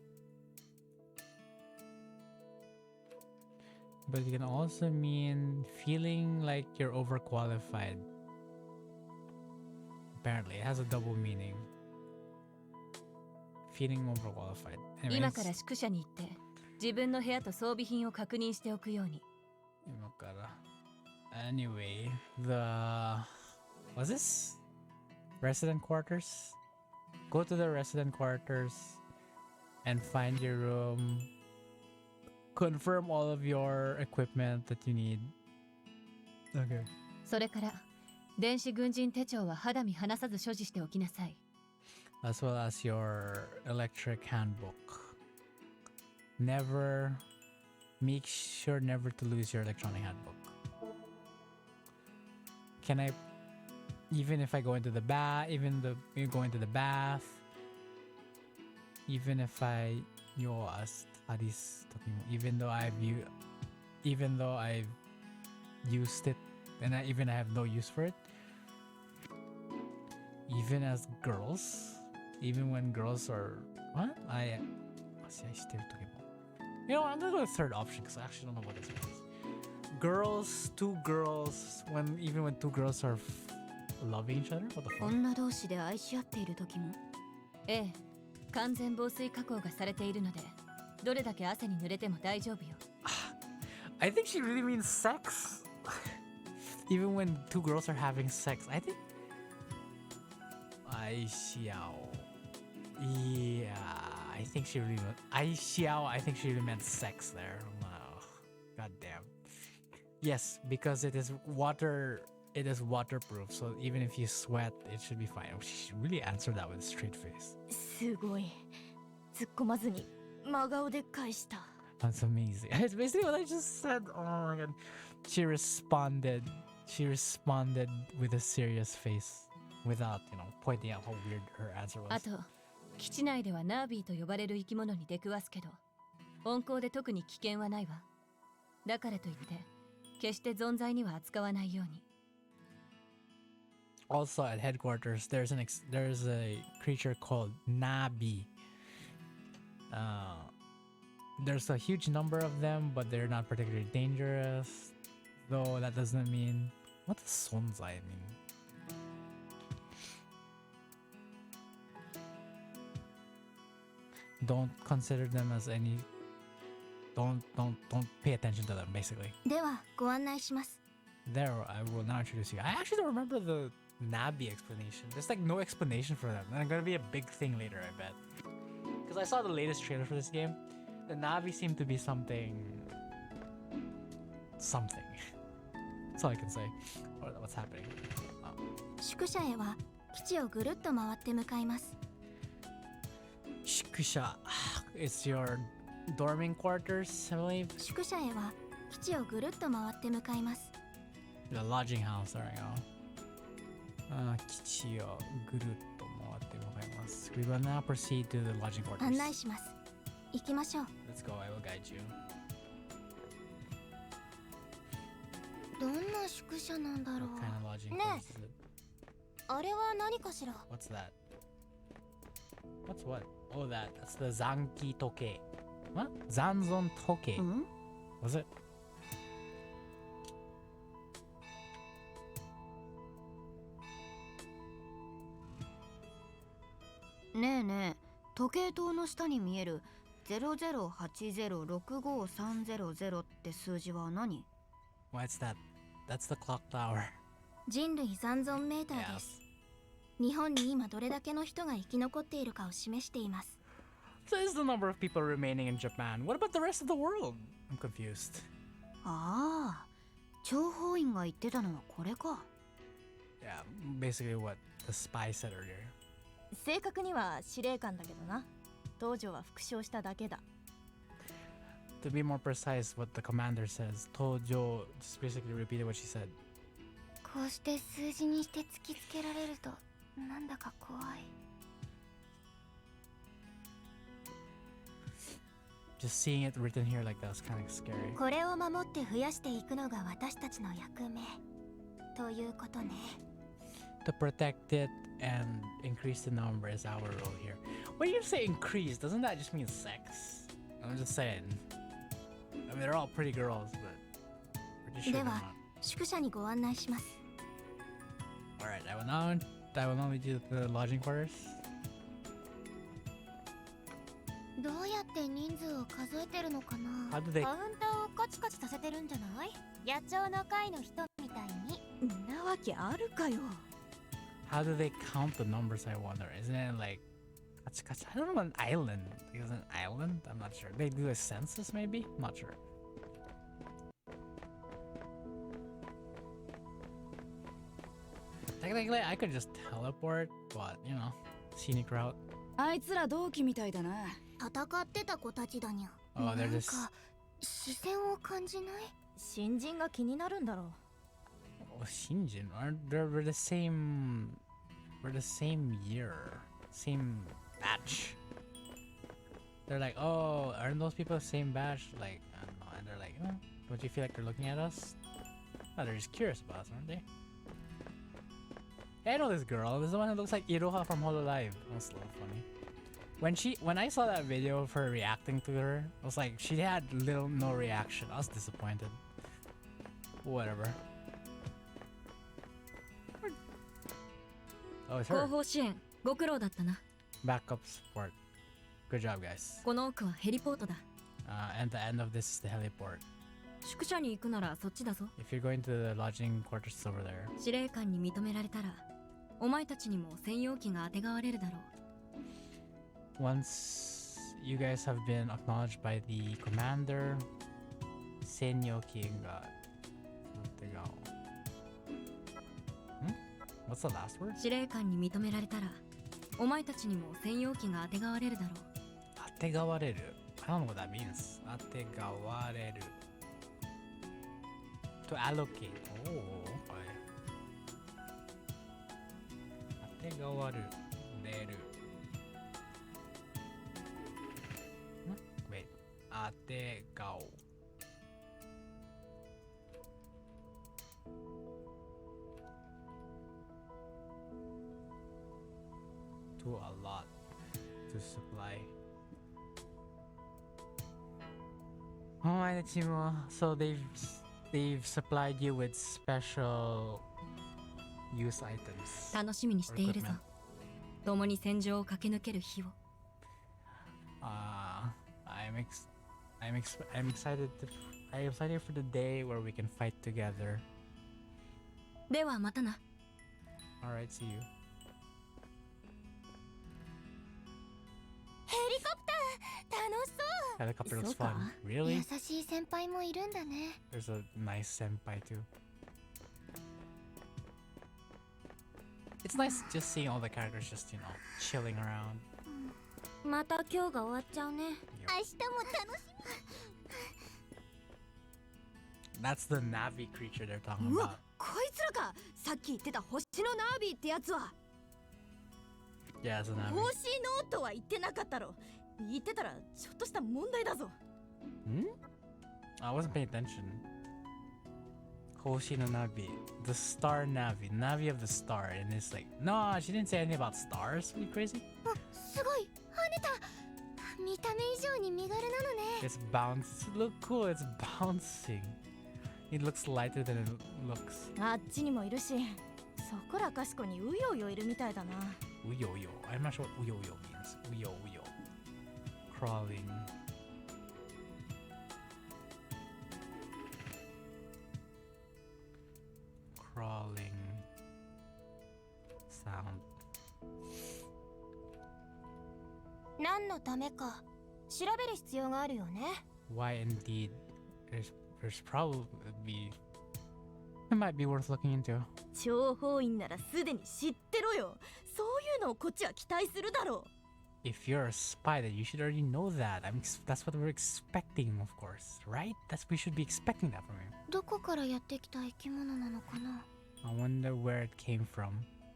Speaker 1: but it can also mean feeling like you're overqualified. Apparently, it has a double meaning. Feeling overqualified.
Speaker 3: 今から宿舎に行って自分の部屋と装備品を確認しておくように。
Speaker 1: Anyway, what's this? Resident quarters? Go to the resident quarters and find your room. Confirm all of your equipment that you need. Okay.
Speaker 3: それから電子軍人手帳は肌身離さず所持しておきなさい。
Speaker 1: As well as your electric handbook. Make sure never to lose your electronic handbook. Can I, even if I go into the bath, even if I, even though I've used it and I have no use for it, even as girls, even when girls are, what? You know what, I'm gonna go with the third option because I actually don't know what this means. Girls, two girls, even when two girls are loving each other? What the fuck?
Speaker 4: 女同士で愛し合っている時も。
Speaker 3: ええ、完全防水加工がされているので、どれだけ汗に濡れても大丈夫よ。
Speaker 1: I think she really means sex. Even when two girls are having sex, I think. Yeah, I think she really meant. I think she really meant sex there. Oh, God damn. Yes, because it is water. It is waterproof, so even if you sweat, it should be fine. She really answered that with a straight face.
Speaker 2: すごい。突っ込まずに真顔で返した。
Speaker 1: That's amazing. It's basically what I just said. Oh my god. She responded with a serious face without, pointing out how weird her answer
Speaker 3: あ
Speaker 1: was.
Speaker 3: と、基地内ではナービーと呼ばれる生き物に出くわすけど、温厚で特に危険はないわ。だからといって、決して存在には扱わないように。
Speaker 1: Also at headquarters, there's a creature called Nabi. There's a huge number of them, but they're not particularly dangerous. Though that doesn't mean, what does sonzai mean? Don't consider them as any. Don't pay attention to them. Basically.
Speaker 2: ではご案内します。
Speaker 1: There, I will now introduce you. I actually don't remember the Nabi explanation. There's like no explanation for them. And it's gonna be a big thing later, I bet. Because I saw the latest trailer for this game. The Navi seemed to be something. That's all I can say. What's happening?
Speaker 2: 宿舎へは基地をぐるっと回って向かいます。
Speaker 1: Shikusha. It's your dorming quarters, I believe.
Speaker 2: 宿舎へは基地をぐるっと回って向かいます。
Speaker 1: The lodging house, there we go. 基地をぐるっと。We will now proceed to the lodging quarters.
Speaker 4: 案内します。行きましょう。
Speaker 1: Let's go, I will guide you.
Speaker 4: どんな宿舎なんだろ
Speaker 1: What kind of lodging
Speaker 4: ねえ
Speaker 1: quarters is it?
Speaker 4: あれは何かしら。
Speaker 1: What's that? What's what? Oh, that's the Zanki Toke. What? Zanzon Toke.
Speaker 4: ん
Speaker 1: Was it?
Speaker 4: ねえねえ、時計塔の下に見える0080653000って数字は何？
Speaker 1: What's that? That's the clock tower.
Speaker 4: 人類残存メーターです。日本に今どれだけの人が生き残っているかを示しています。
Speaker 1: So this is the number of people remaining in Japan. What about the rest of the world? I'm confused.
Speaker 4: ああ、諜報員が言ってたのはこれか。
Speaker 1: Yeah, basically what the spy said earlier.
Speaker 2: 正確には司令官だけどな。道場は復唱しただけだ。
Speaker 1: To be more precise, what the commander says, Tojo just basically repeated what she said.
Speaker 4: こうして数字にして突きつけられるとなんだか怖い。
Speaker 1: Just seeing it written here like that was kind of scary.
Speaker 4: これを守って増やしていくのが私たちの役目ということね。
Speaker 1: To protect it and increase the number is our role here. When you say increase, doesn't that just mean sex? I'm just saying. I mean, they're all pretty girls, but pretty sure they're
Speaker 4: では
Speaker 1: not.
Speaker 4: 宿舎にご案内します。
Speaker 1: Alright, I will now lead you to the lodging quarters.
Speaker 4: どうやって人数を数えてるのかな。
Speaker 1: How do they
Speaker 4: カウンターをカチカチさせてるんじゃない？野鳥の会の人みたいに。
Speaker 2: なわけあるかよ。
Speaker 1: How do they count the numbers, I wonder? Isn't it like... I don't know, an island. Is it an island? I'm not sure. They do a census, maybe? I'm not sure. Technically, I could just teleport, but, you know, scenic route.
Speaker 3: あいつら同期みたいだな。
Speaker 4: 戦ってた子たちだにゃ。
Speaker 1: Oh,
Speaker 4: な
Speaker 1: they're
Speaker 4: ん
Speaker 1: just...
Speaker 4: か視線を感じない？
Speaker 2: 新人が気になるんだろう。
Speaker 1: Oh, Shinjin. We're the same... We're the same year. Same batch. They're like, oh, aren't those people the same batch? Like, I don't know. And they're like, oh, don't you feel like they're looking at us? Oh, they're just curious about us, aren't they? Yeah, I know this girl. This is the one who looks like Iroha from Hololive. That's a little funny. When I saw that video of her reacting to her, I was like, she had no reaction. I was disappointed. Whatever. Oh, it's
Speaker 3: 後
Speaker 1: her.
Speaker 3: 方支援ご苦労だったな。
Speaker 1: Backup support. Good job, guys.
Speaker 3: この奥はヘリポートだ。
Speaker 1: And the end of this is the heliport.
Speaker 3: 宿舎に行くならそっちだぞ。
Speaker 1: If you're going to the lodging quarters, it's over there.
Speaker 3: 司令官に認められたら、お前たちにも専用機があてがわれるだろう。
Speaker 1: Once you guys have been acknowledged by the commander, Senyoki ga What's the last word?
Speaker 3: 司令官に認められたら、お前たちにも専用機があてがわれるだろう。
Speaker 1: Ategawareru. I don't know what that means. Ategawareru. To allocate. Oh, okay. Ategawaru. Reru. Wait. Ategao. To a lot. To supply. Alright, Chimo. So they've supplied you with special use items.
Speaker 3: 楽しみにしているぞ。共に戦場を駆け抜ける日を。
Speaker 1: I'm excited for the day where we can fight together.
Speaker 3: ではまたな。
Speaker 1: Alright, see you.
Speaker 4: ヘリコプター楽しそう。
Speaker 1: Helicopter looks
Speaker 3: そうか？
Speaker 1: fun. Really?
Speaker 4: 優しい先輩もいるんだね。
Speaker 1: There's a nice senpai too. It's nice just seeing all the characters just, you know, chilling around.
Speaker 4: また今日が終わっちゃうね。
Speaker 1: Yo.
Speaker 4: 明日も楽し
Speaker 1: That's the Navi creature they're talking
Speaker 3: う
Speaker 1: about.
Speaker 3: わ、こいつらか。さっき言ってた星のナービーってやつは。
Speaker 1: Yeah, it's a
Speaker 2: 方
Speaker 1: Nagi.
Speaker 2: 針のとは言ってなかったろ。言ってたらちょっとした問題だぞ。
Speaker 1: Hmm? I wasn't paying attention. Hoshi no Navi. The star Navi. Navi of the star. And it's like, no, she didn't say anything about stars. Are you crazy?
Speaker 4: すごい跳ねた。見た目以上に身軽なのね。
Speaker 1: It's bounce. Look cool. It's bouncing. It looks lighter than it looks.
Speaker 2: あっちにもいるし、そこらかしこにうようよいるみたいだな。
Speaker 1: Uyo yo. I'm not sure what uyo yo means. Uyo uyo. Crawling. Crawling. Sound.
Speaker 4: 何のためか調べる必要があるよね。
Speaker 1: Why indeed? There's probably it might be worth looking into.
Speaker 2: 諜報員ならすでに知ってろよ。そういうのをこっちは期待するだろう。
Speaker 1: If you're a spy, then you should already know that. That's what we're expecting, of course, right? We should be expecting that from you.
Speaker 4: どこからやってきた生き物なのかな。
Speaker 1: I wonder where it came from.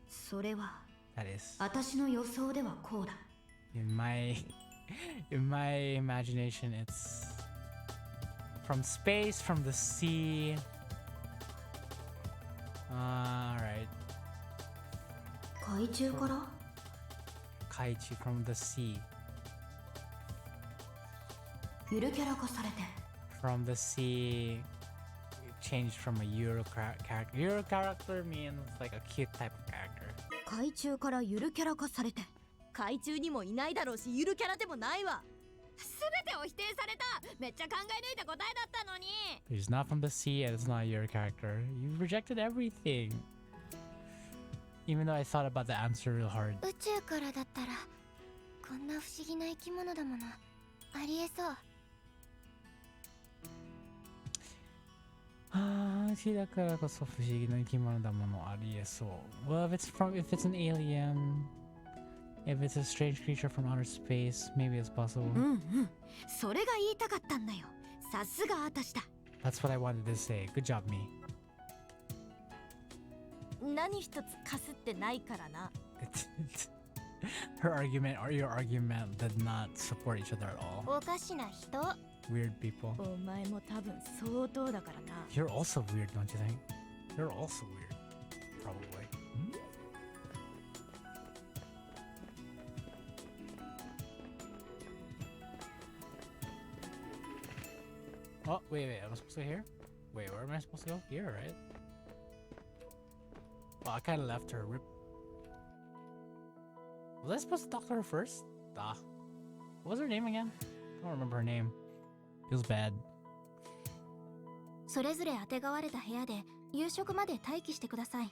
Speaker 4: それは
Speaker 1: That is,
Speaker 4: 私の予想ではこうだ。
Speaker 1: in my imagination, it's from space, from the sea. Alright.
Speaker 4: 海中から
Speaker 1: Kaichi from the sea.
Speaker 4: ゆるキャラ化されて
Speaker 1: From the sea, changed from a Euro character. Euro character means like a cute type of character.
Speaker 4: 海中からゆるキャラ化されて
Speaker 2: 海中にもいないだろうし、ゆるキャラでもないわ。
Speaker 3: すべてを否定された。めっちゃ考え抜いた答えだったのに。
Speaker 1: He's not from the sea and it's not your character. You rejected everything. Even though I thought about the answer real hard.
Speaker 4: 宇宙からだったらこんな不思議な生き物だもの。ありえそう。
Speaker 1: しだからこそ不思議な生き物だものありえそう。Well, if it's an alien, if it's a strange creature from outer space, maybe it's possible.
Speaker 4: それが言いたかったんだよ。さすがあたしだ。
Speaker 1: That's what I wanted to say. Good job, me.
Speaker 2: 何一つかすってないからな。
Speaker 1: Her argument or your argument did not support each other at all.
Speaker 4: おかしな人。
Speaker 1: Weird people.
Speaker 2: お前も多分相当だからな。
Speaker 1: You're also weird, don't you think? You're also weird. Probably. Oh, wait. Am I supposed to go here? Wait, where am I supposed to go? Here, right? Oh, I kind of left her. Rip. Was I supposed to talk to her first? What was her name again? I don't remember her name. Feels bad.
Speaker 4: それぞれあてがわれた部屋で夕食まで待機してください。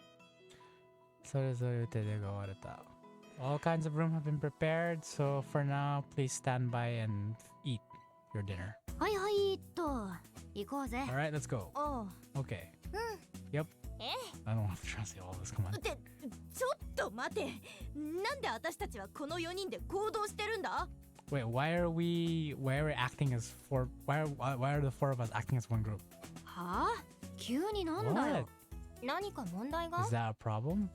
Speaker 1: それぞれ手でがわれた。All kinds of room have been prepared, so for now, please stand by and eat your dinner.
Speaker 4: はいはい行こうぜ。
Speaker 1: Alright, let's go.
Speaker 2: おう。
Speaker 1: Okay. Yep. I don't have to translate all this, come on.
Speaker 2: ってちょっと待て。なんで私たちはこの4人で行動してるんだ？
Speaker 1: Wait, why are we acting as why are the four of us acting as one group?
Speaker 4: はあ？急になんだ
Speaker 1: What?
Speaker 4: よ。何か問題が？
Speaker 1: Is that a problem?
Speaker 2: い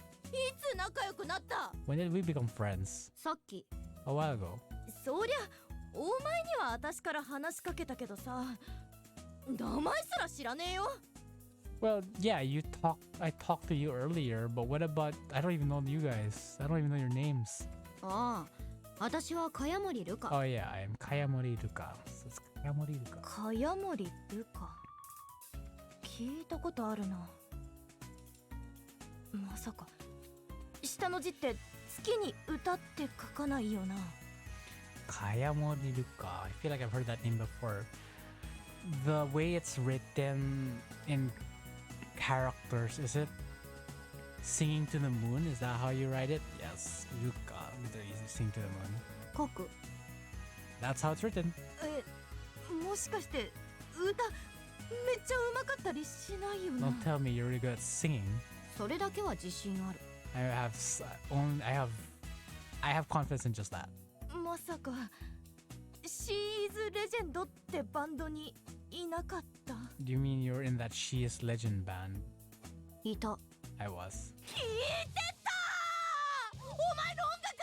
Speaker 2: つ仲良くなった？
Speaker 1: When did we become friends?
Speaker 4: さっき
Speaker 1: A while ago.
Speaker 2: そりゃお前には私から話しかけたけどさ、名前すら知らねえよ。
Speaker 1: Well, yeah, I talked to you earlier, but what about I don't even know you guys. I don't even know your names.
Speaker 4: ああ、私は茅森ルカ。
Speaker 1: Oh yeah, I'm Kayamori Ruka. So it's Kayamori Ruka.
Speaker 2: 茅森ルカ。聞いたことあるな。まさか下の字って月に歌って書かないよな。
Speaker 1: Kayamori Ruka. I feel like I've heard that name before. The way it's written in characters, is it singing to the moon? Is that how you write it? Yes, Ruka. Literally sing to the moon.
Speaker 4: 書く。
Speaker 1: That's how it's written.
Speaker 2: もしかして歌めっちゃ上手かったりしないよな。
Speaker 1: Don't tell me you're really good at singing.
Speaker 4: それだけは自信ある。
Speaker 1: I have confidence in just that.
Speaker 2: まさかシーズレジェンドってバンドにいなかった？
Speaker 1: Do you mean you're in that She is Legend band?
Speaker 4: いた。
Speaker 1: I was.
Speaker 2: 聞いてた！お前の音楽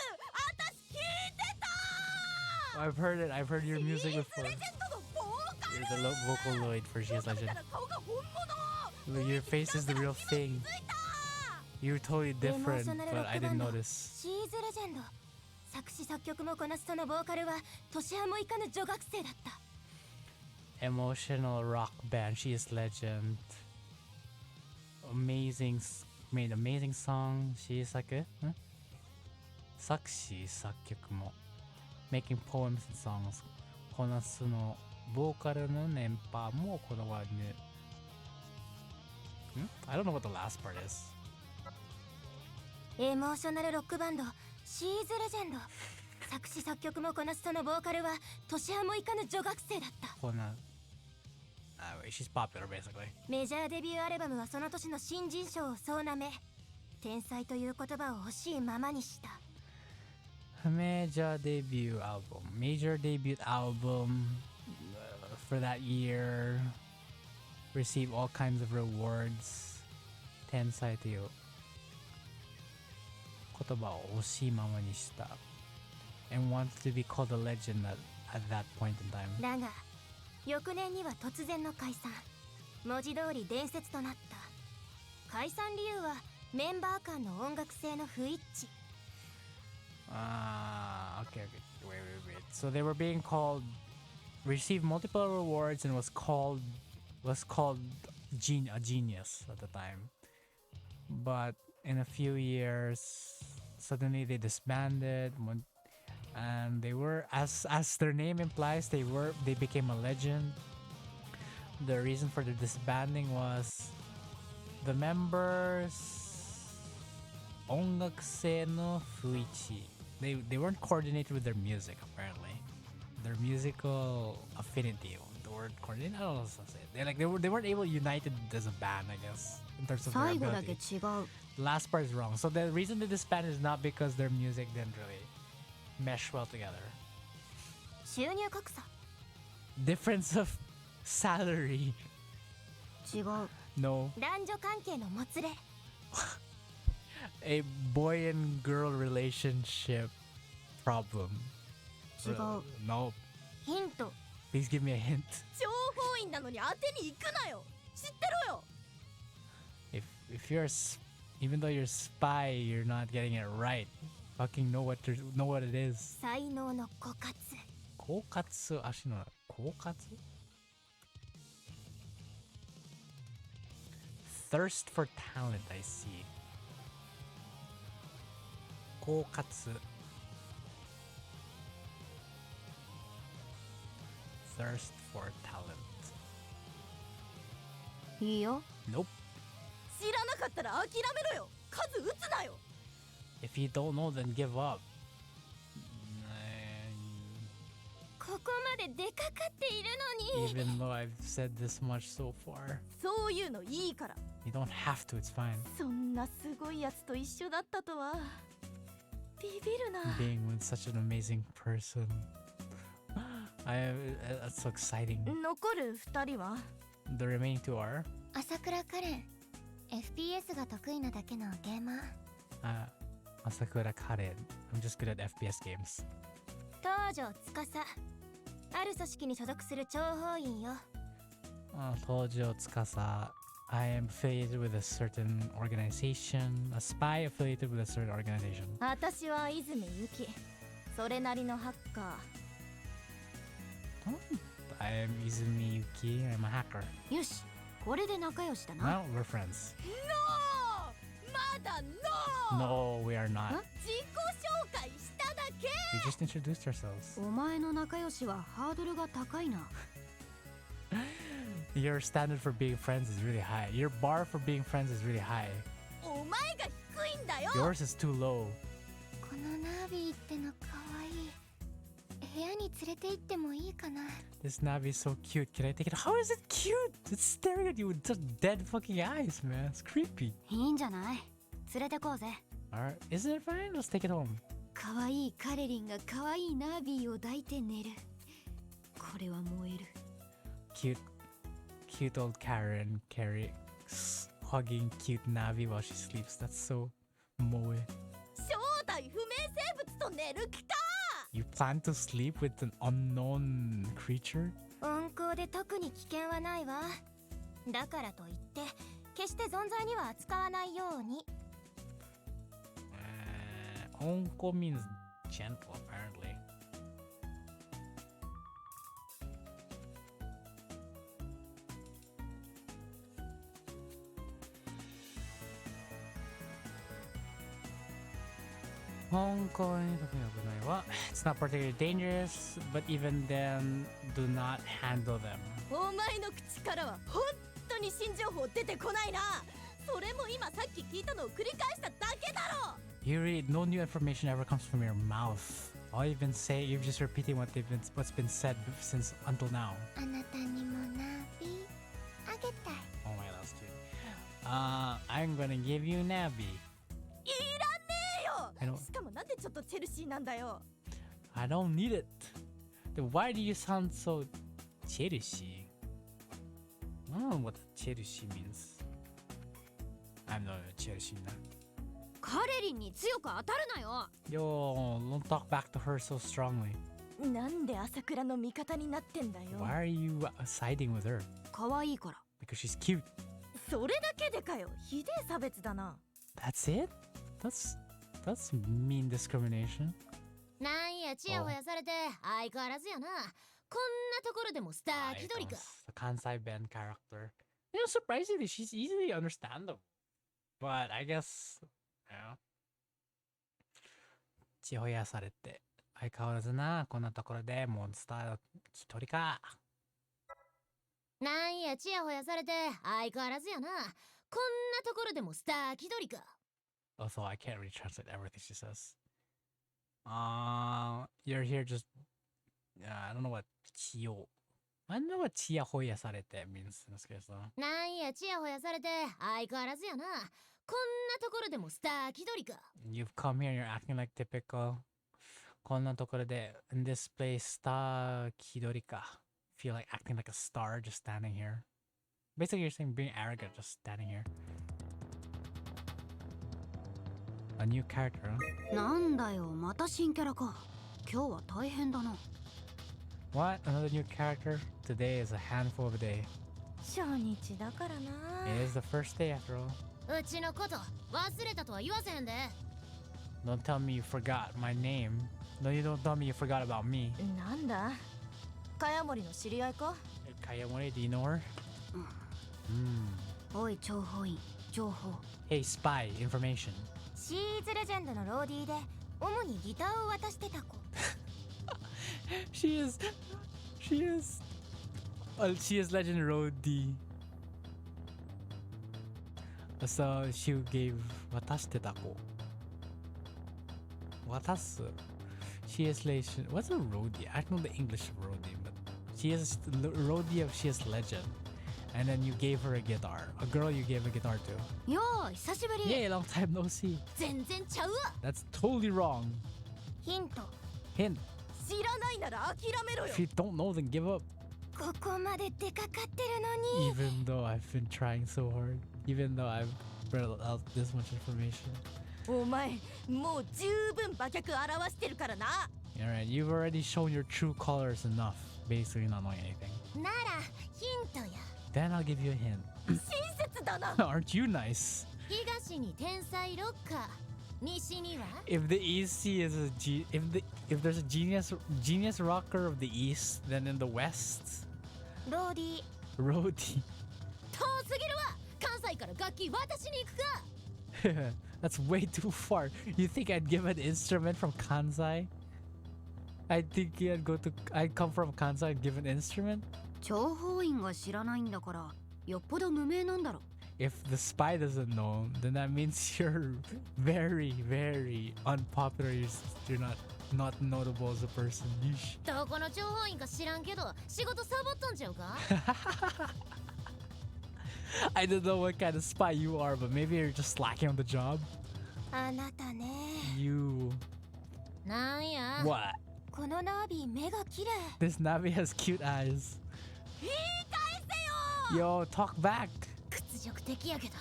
Speaker 1: I've heard it. I've heard your music before. You're the Vocaloid for She's Legend. Look, your face is the real thing. You're totally different, but I didn't notice.
Speaker 2: シーズレジェンド作詞作曲もこなすそのボーカルは年はもいかぬ女学生だった
Speaker 1: Emotional rock band, She is Legend. Amazing, made amazing song. She is like a sakshi sakyukumo, making poems and songs. こなすのボーカルの年パもこだわるね。I don't know what the last part is.
Speaker 2: エモーショナルロックバンドシーズレジェンド作詞作曲もこなすそのボーカルは年はもいかぬ女学生だった
Speaker 1: She's popular basically.
Speaker 2: メジャーデビューアルバムはその年の新人賞を総なめ天才という言葉を欲しいままにした
Speaker 1: Major debut album for that year. Received all kinds of rewards. 天才という言葉を欲しいままにした and wants to be called a legend at that point in time.
Speaker 2: だが翌年には突然の解散文字通り伝説となった解散理由はメンバー間の音楽性の不一致
Speaker 1: Okay. Wait. So they were being called, received multiple rewards and was called a genius at the time. But in a few years, suddenly they disbanded, and they were, as their name implies, they became a legend. The reason for the disbanding was the members 音楽性の不一致 they weren't coordinated with their music apparently. Their musical affinity, the word coordinated, I don't know what to say. They weren't able to united as a band, I guess, in terms of their
Speaker 4: 最後だけ
Speaker 1: ability.
Speaker 4: 違う
Speaker 1: The last part is wrong. So the reason they disbanded is not because their music didn't really mesh well together.
Speaker 2: 収入格差
Speaker 1: Difference of salary.
Speaker 4: 違う
Speaker 1: No.
Speaker 2: 男女関係のもつれ
Speaker 1: A boy and girl relationship problem.
Speaker 4: 違う
Speaker 1: No.
Speaker 2: ヒント
Speaker 1: Please give me a hint.
Speaker 2: 情報員なのに当てに行くなよ知ってろよ
Speaker 1: If you're even though you're a spy, you're not getting it right. Fucking know what it is.
Speaker 2: 才能の枯渇
Speaker 1: Kokatsu, actually no. Kokatsu? Thirst for talent, I see. Kokatsu. Thirst for talent.
Speaker 4: いいよ
Speaker 1: Nope.
Speaker 2: 知らなかったら諦めろよ数打つなよ
Speaker 1: If you don't know, then give up.
Speaker 2: ここまで出かかっているのに
Speaker 1: Even though I've said this much so far.
Speaker 2: そういうのいいから
Speaker 1: You don't have to, it's fine.
Speaker 2: そんなすごいやつと一緒だったとはビビるな
Speaker 1: Being with such an amazing person. That's so exciting.
Speaker 2: 残る2人は
Speaker 1: The remaining two are
Speaker 2: 朝倉カレン FPS が得意なだけのゲーマー
Speaker 1: Asakura Karen. I'm just good at FPS games.
Speaker 2: 東條司ある組織に所属する諜報員よ
Speaker 1: Tojo Tsukasa. I am affiliated with a certain organization. A spy affiliated with a certain organization.
Speaker 2: 私は泉由紀それなりのハッカ
Speaker 1: I am Izumi Yuki. I'm a hacker.
Speaker 4: よしこれで仲良しだな
Speaker 1: Now we're friends.
Speaker 2: ーまだノ
Speaker 1: No, we are not.
Speaker 2: 自己紹介しただけ
Speaker 1: We just introduced ourselves.
Speaker 4: お前の仲良しはハードルが高いな
Speaker 1: Your standard for being friends is really high. Your bar for being friends is really high.
Speaker 2: お前が低いんだよ
Speaker 1: Yours is too low.
Speaker 2: このナビってのかわいい部屋に連れて行ってもいいかな
Speaker 1: This Navi is so cute. Can I take it? How is it cute? It's staring at you with such dead fucking eyes, man. It's creepy.
Speaker 4: いいんじゃない連れてこうぜ
Speaker 1: Alright, isn't it fine? Let's take it home.
Speaker 4: かわいいカレリンがかわいいナビーを抱いて寝るこれは燃える
Speaker 1: Cute old Karen hugging cute Navi while she sleeps. That's so moe.
Speaker 2: 正体不明生物と寝る気か
Speaker 1: You plan to sleep with an unknown creature?
Speaker 2: 温厚で特に危険はないわ。だからといって決して存在には扱わないように。
Speaker 1: Onko means gentle, apparently. Onko, it's not particularly dangerous, but even then, do not handle them.
Speaker 2: お前の口からは本当に新情報出てこないな。それも今さっき聞いたのを繰り返しただけだろ。
Speaker 1: Yuri, no new information ever comes from your mouth. All you've been saying, you're just repeating what's been said since until now.
Speaker 2: あなたにもナビあげたい。
Speaker 1: Oh my god, that's cute. I'm gonna give you Nabi.
Speaker 2: いらねえ
Speaker 1: I
Speaker 2: よ。
Speaker 1: don't-
Speaker 2: しかもなんでちょっとチェルシーなんだよ。
Speaker 1: I don't need it. Then why do you sound so cherishy? I don't know what cherishy means. I'm not cherishy now.
Speaker 3: カレリンに強く当たるなよ。
Speaker 1: Yo, don't talk back to her so strongly.
Speaker 2: なんで朝倉の味方になってんだよ。
Speaker 1: Why are you siding with her?
Speaker 4: 可愛いから。
Speaker 1: Because she's cute.
Speaker 2: それだけでかよ。ひでえ差別だな。
Speaker 1: That's it? That's mean discrimination.
Speaker 3: なんやチヤホヤされて相変わらずやな。こんなところでもスター気取りか。
Speaker 1: The Kansai Ben character. You know, surprisingly, she's easily understandable. But I guess, you know. ちほやされて相変わらずな、こんなところでモンスター気取りか。
Speaker 3: なんやチヤホヤされて相変わらずやな。こんなところでもスター気取りか。
Speaker 1: Also, I can't really translate everything she says. You're here just. I don't know what chiyo. I don't know what chiya hoya sarete means in this case though.
Speaker 3: なんやチヤホヤされて相変わらずやな。こんなところでもスター気取りか。
Speaker 1: You've come here and you're acting like typical. こんなところで in this place star kidori ka. Feel like acting like a star just standing here. Basically, you're saying being arrogant just standing here. A new character, huh?
Speaker 4: なんだよ、また新キャラか。今日は大変だな。
Speaker 1: What? Another new character? Today is a handful of a day.
Speaker 2: 初日だからな。
Speaker 1: It is the first day after all.
Speaker 3: うちのこと忘れたとは言わせへんで。
Speaker 1: Don't tell me you forgot my name. No, you don't tell me you forgot about me.
Speaker 2: なんだ茅森の知り合いか。
Speaker 1: Kayamori, do you know her? Hmm.
Speaker 4: おい諜報員、情報。
Speaker 1: Hey, spy, information.
Speaker 2: シーズレジェンドのローディーで主にギターを渡してた子。
Speaker 1: She is Legend Road D. So she gave watashite ko. Watasu. She is Legend. What's a roadie? I don't know the English of roadie, but she is roadie of she is Legend. And then you gave her a guitar. A girl you gave a guitar to.
Speaker 4: よーい、久しぶり。
Speaker 1: Yay, long time no see.
Speaker 3: 全然ちゃうわ。
Speaker 1: That's totally wrong.
Speaker 2: ヒント。
Speaker 1: Hint.
Speaker 2: 知らないなら諦めろよ。
Speaker 1: If you don't know, then give up.
Speaker 2: ここまで出かかってるのに。
Speaker 1: Even though I've been trying so hard. Even though I've brought out this much information.
Speaker 2: お前もう十分馬脚表してるからな。
Speaker 1: Alright, you've already shown your true colors enough. Basically not knowing anything.
Speaker 3: ならヒントや。
Speaker 1: Then I'll give you a hint.
Speaker 2: 親切だな。
Speaker 1: Aren't you nice?
Speaker 3: 東に天才ロッカー。西には
Speaker 1: If the EC is if there's a genius rocker of the east, then in the west,
Speaker 2: ローディー。
Speaker 1: Roadie.
Speaker 3: 遠すぎるわ。関西から楽器渡しに行くか。
Speaker 1: That's way too far. You think I'd give an instrument from Kansai? I think I'd come from Kansai and give an instrument?
Speaker 4: 諜報員が知らないんだから、よっぽど無名なんだろ。
Speaker 1: If the spy doesn't know, then that means you're very, very unpopular. You're not notable as a person. Yeesh.
Speaker 3: どこの諜報員か知らんけど仕事サボっとんちゃうか。
Speaker 1: I don't know what kind of spy you are, but maybe you're just slacking on the job.
Speaker 2: あなたね。
Speaker 1: You.
Speaker 3: なんや。
Speaker 1: What?
Speaker 2: このナービー目が綺麗。
Speaker 1: This Navi has cute eyes.
Speaker 2: 言い返せよ。
Speaker 1: Yo, talk back.
Speaker 3: 屈辱的やけど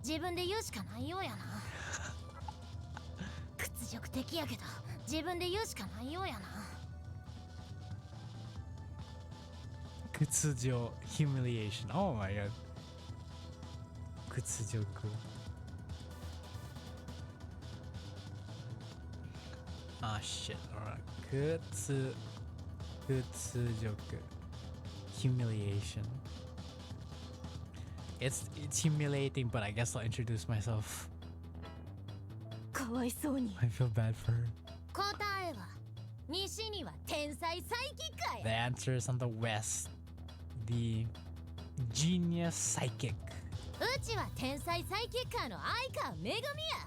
Speaker 3: 自分で言うしかないようやな。屈辱的やけど自分で言うしかないようやな。
Speaker 1: Kutsujo humiliation. Oh my god. Kutsujoku. Ah shit. Alright. Kutsujoku. Humiliation. It's humiliating, but I guess I'll introduce myself.
Speaker 2: かわいそうに。
Speaker 1: I feel bad for her.
Speaker 3: 答えは西には天才サイキック
Speaker 1: The
Speaker 3: や。
Speaker 1: answer is on the west. The genius psychic.
Speaker 3: うちは天才サイキッカーの相川めぐみや。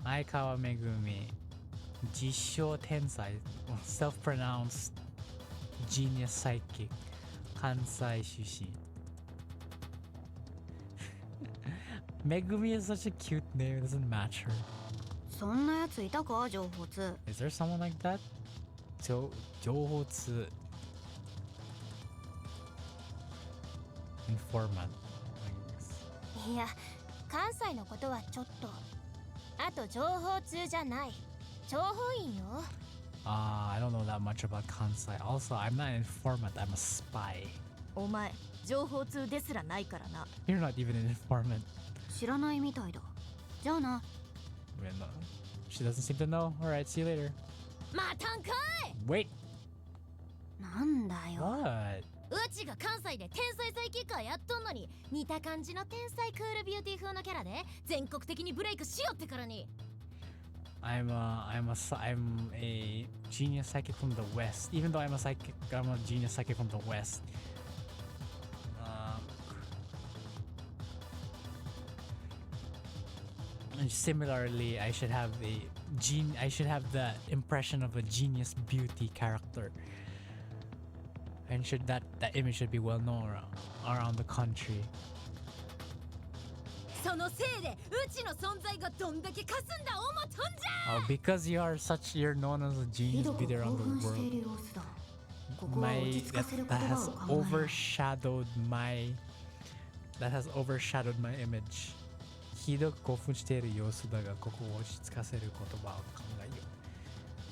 Speaker 1: Aikawa Megumi. Jisho Tensai. Self-pronounced genius psychic. Kansai Shushi. Megumi is such a cute name. It doesn't match her.
Speaker 4: そんなやついたか情報通。
Speaker 1: Is there someone like that? Johotsu informant.
Speaker 3: いや、関西のことはちょっと。あと情報通じゃない。情報員よ。
Speaker 1: I don't know that much about Kansai. Also, I'm not an informant. I'm a spy.
Speaker 2: お前情報通ですらないからな。
Speaker 1: You're not even an informant.
Speaker 4: 知らないみたいだ。じゃあな。
Speaker 1: Wait, no. She doesn't seem to know. Alright, see you later.
Speaker 3: またんかい。
Speaker 1: Wait,
Speaker 4: なんだよ。
Speaker 1: what?
Speaker 3: うちが関西で天才サイキッカーやっとんのに似た感じの天才クールビューティー風のキャラで全国的にブレイクしよってからに。
Speaker 1: I'm a genius psychic from the west. Even though I'm a genius psychic from the west. And similarly, I should have the impression of a genius beauty character. And that image should be well known around the country.
Speaker 3: そのせいでうちの存在がどんだけかすんだ思っとんじゃ。
Speaker 1: Oh, because you're known as a
Speaker 4: ひ
Speaker 1: genius
Speaker 4: どく
Speaker 1: beauty
Speaker 4: 興
Speaker 1: around the
Speaker 4: 奮してい
Speaker 1: world.
Speaker 4: る様子だ。ここは落ち着かせる
Speaker 1: That
Speaker 4: 言葉
Speaker 1: has
Speaker 4: を考えよう。
Speaker 1: overshadowed my image. ひどく興奮している様子だが、ここを落ち着かせる言葉を考えよ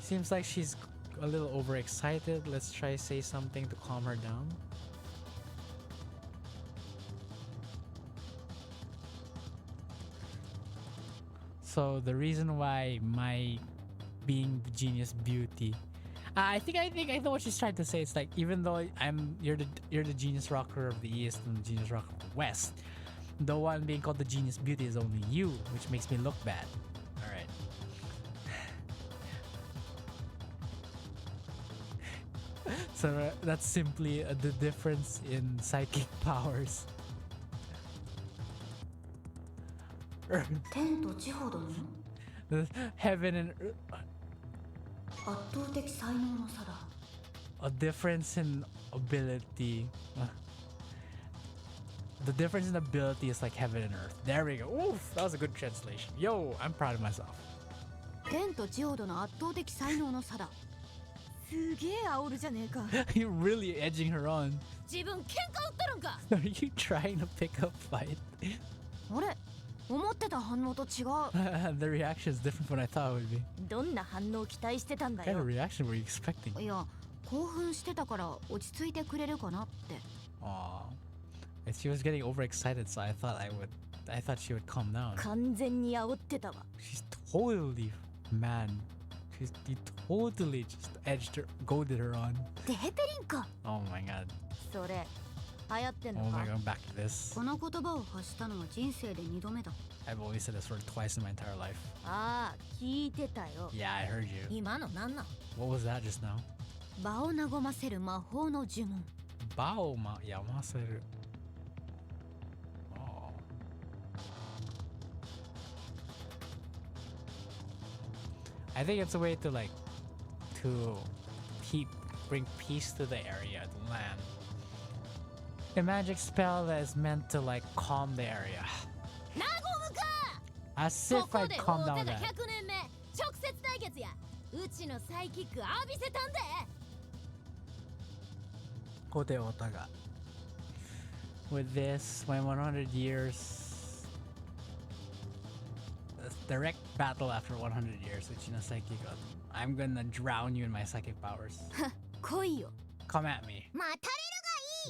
Speaker 1: う。 Seems like she's a little overexcited. Let's try say something to calm her down. So the reason why my being genius beauty, I think I know what she's trying to say. It's like even though you're the genius rocker of the east and the genius rocker of the west, the one being called the genius beauty is only you, which makes me look bad. All right. So that's simply the difference in psychic powers.
Speaker 4: 天と地ほどの
Speaker 1: Heaven and earth,
Speaker 4: 圧倒的才能の差だ。
Speaker 1: a difference in ability. The difference in ability is like heaven and earth. There we go. Oof, that was a good translation. Yo, I'm proud of myself.
Speaker 4: 天と地ほどの圧倒的才能の差だ。
Speaker 2: すげえ煽るじゃねえか。
Speaker 1: You're really edging her on.
Speaker 3: 自分喧嘩売ってるんか。
Speaker 1: Are you trying to pick a fight?
Speaker 4: あれ思ってた反応と違う。
Speaker 1: The reaction is different from what I thought it would be.
Speaker 2: どんな反応を期待してたんだ
Speaker 1: What kind
Speaker 2: よ
Speaker 1: of。reaction were you expecting?
Speaker 4: いや興奮してたから落ち着いてくれるかなって。
Speaker 1: Aw. She was getting overexcited, so I thought she would calm down.
Speaker 2: 完全に煽ってたわ。
Speaker 1: She's totally mad. You totally just goaded her on.
Speaker 4: でヘペリンか。
Speaker 1: Oh my god.
Speaker 2: それ流行ってん
Speaker 1: Oh
Speaker 2: の
Speaker 1: my
Speaker 2: か。
Speaker 1: god, back to this.
Speaker 4: この言葉を発したのは人生で2度目だ。
Speaker 1: I've only said this word twice in my entire life.
Speaker 2: ああ聞いてたよ。
Speaker 1: Yeah, I heard you.
Speaker 3: 今のなんなん。
Speaker 1: What was that just now?
Speaker 4: 場を和ませる魔法の呪文。
Speaker 1: Baoma Yamaseru. Oh. I think it's a way to bring peace to the area, the land. A magic spell that is meant to calm the area.
Speaker 3: ナゴムか。
Speaker 1: As
Speaker 3: こ
Speaker 1: if
Speaker 3: こ
Speaker 1: I'd
Speaker 3: で
Speaker 1: calm
Speaker 3: 大
Speaker 1: down
Speaker 3: 手が
Speaker 1: that.
Speaker 3: 100年目直接対決や。うちのサイキック浴びせたんで。
Speaker 1: Kote Otaga. With this, my 100 years. Direct battle after 100 years, Uchino Psychic. I'm gonna drown you in my psychic powers.
Speaker 4: 来いよ。
Speaker 1: come at me.
Speaker 2: また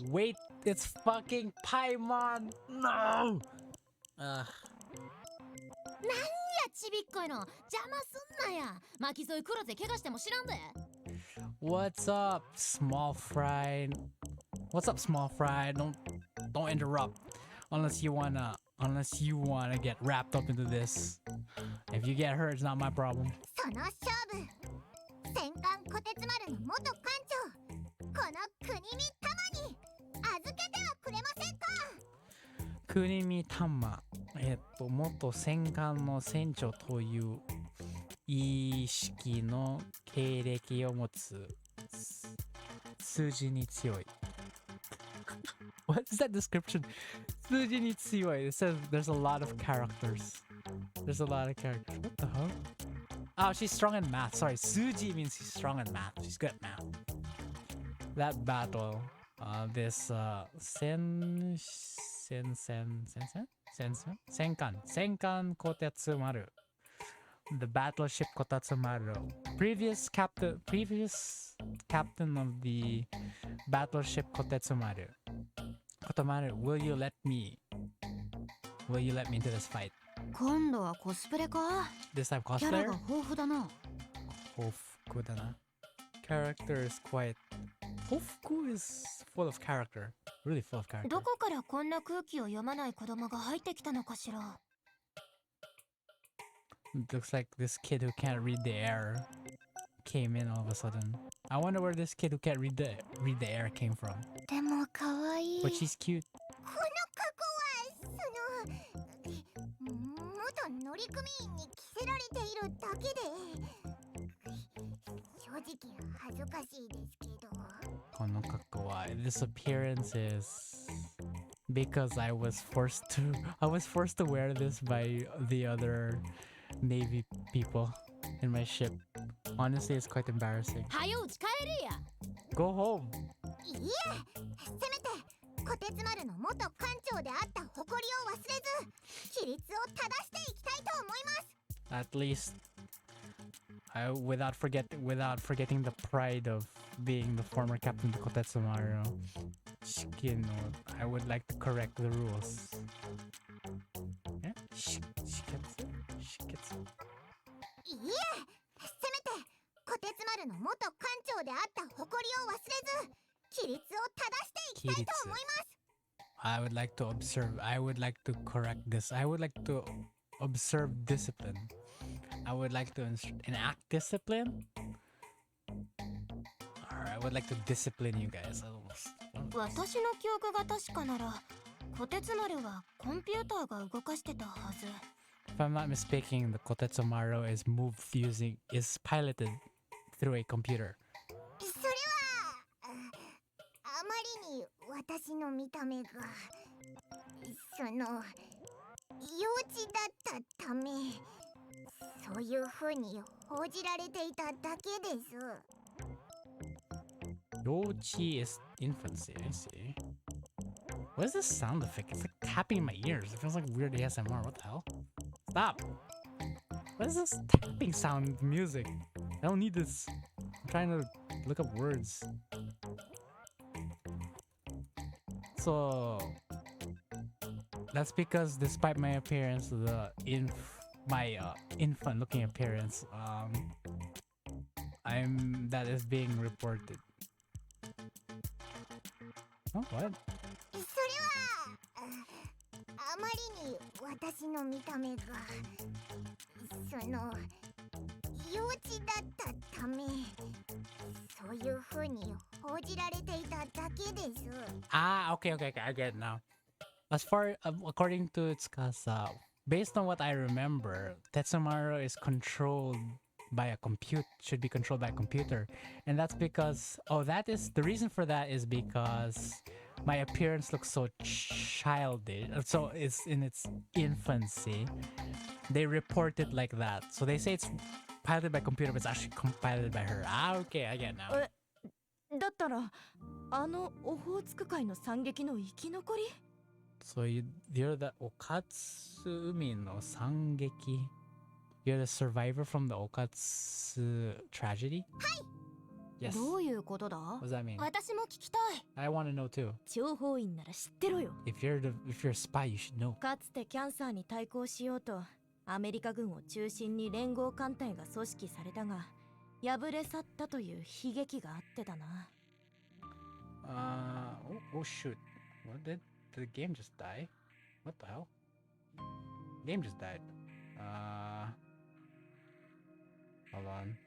Speaker 1: Wait, it's fucking Paimon. No.
Speaker 2: やちびっこいの邪魔すんなや巻き添え黒ぜ怪我しても知らんで
Speaker 1: What's up, small fry? What's up, small fry? Don't interrupt unless you wanna get wrapped up into this. If you get hurt, it's not my problem.
Speaker 2: その勝負戦艦こてつ丸の元艦長この国見玉に預けてはくれませんか
Speaker 1: Kunimi Tama. 元戦艦の船長という意識の経歴を持つ数字に強い What is that description? 数字に強い It says there's a lot of characters. There's a lot of characters. What the hell? Oh, she's strong in math. Sorry, Suji means she's strong in math. She's good at math. That battle, this Senkan Kotetsumaru. The battleship Kotetsumaru. Previous captain of the battleship Kotetsumaru. Kotetsumaru, will you let me into this fight?
Speaker 4: 今度はコスプレか
Speaker 1: This time
Speaker 4: キャラ
Speaker 1: cosplayer?
Speaker 4: が豊富だな
Speaker 1: Hofuku da na. Character is quite... Hofuku is full of character. Really full of character.
Speaker 2: どこからこんな空気を読まない子供が入ってきたのかしら
Speaker 1: Looks like this kid who can't read the air came in all of a sudden. I wonder where this kid who can't read the air came from.
Speaker 2: でも可愛い
Speaker 1: But she's cute.
Speaker 2: この過去は元乗組員に着せられているだけで正直恥ずかしいですけど
Speaker 1: Konokakawa. This appearance is because I was forced to wear this by the other Navy people in my ship. Honestly, it's quite embarrassing.
Speaker 2: 早うち帰れや
Speaker 1: Go home.
Speaker 2: いいえせめてこてつ丸の元艦長であった誇りを忘れず規律を正していきたいと思います
Speaker 1: At least, without forgetting the pride of being the former captain of Kotetsumaru, Shikino, I would like to correct the rules. Yeah? Shiketsu?
Speaker 2: いいえせめてこてつ丸の元艦長であった誇りを忘れず規律を正していきたいと思います
Speaker 1: I would like to correct this. I would like to observe discipline. I would like to enact discipline. Or I would like to discipline you guys.
Speaker 2: 私の記憶が確かならこてつ丸はコンピューターが動かしてたはず
Speaker 1: If I'm not mistaken, the Kotetsumaru is piloted through a computer.
Speaker 2: それはあまりに私の見た目が幼稚だったためそういう風に報じられていただけです
Speaker 1: Yochi is infancy, I see. What is this sound effect? It's like tapping in my ears. It feels like weird ASMR. What the hell? Stop! What is this tapping sound music? I don't need this. I'm trying to look up words. So that's because despite my appearance, my infant-looking appearance, that is being reported. Oh, what?
Speaker 2: それはあまりに私の見た目が幼稚だったためそういう風に報じられていただけです
Speaker 1: Ah, okay, I get it now. According to Tsukasa, based on what I remember, Tetsumaru is controlled by a should be controlled by a computer. And that's because, the reason for that is because my appearance looks so childish. So it's in its infancy. They report it like that. So they say it's piloted by computer, but it's actually piloted by her. Ah, okay, I get it now.
Speaker 2: だったらあのオホーツク海の惨劇の生き残り
Speaker 1: So you're the Okatsumi no Sangeki. You're the survivor from the Okatsu tragedy? Yes.
Speaker 4: どういうことだ？
Speaker 1: What does that mean?
Speaker 2: 私も聞きたい。
Speaker 1: I want to know too.
Speaker 2: 諜報員なら知ってろよ。
Speaker 1: If you're a spy, you should know.
Speaker 2: かつてキャンサーに対抗しようとアメリカ軍を中心に連合艦隊が組織されたが敗れ去ったという悲劇があってたな。
Speaker 1: Oh shoot. What did the game just die? What the hell? Game just died. Hold on.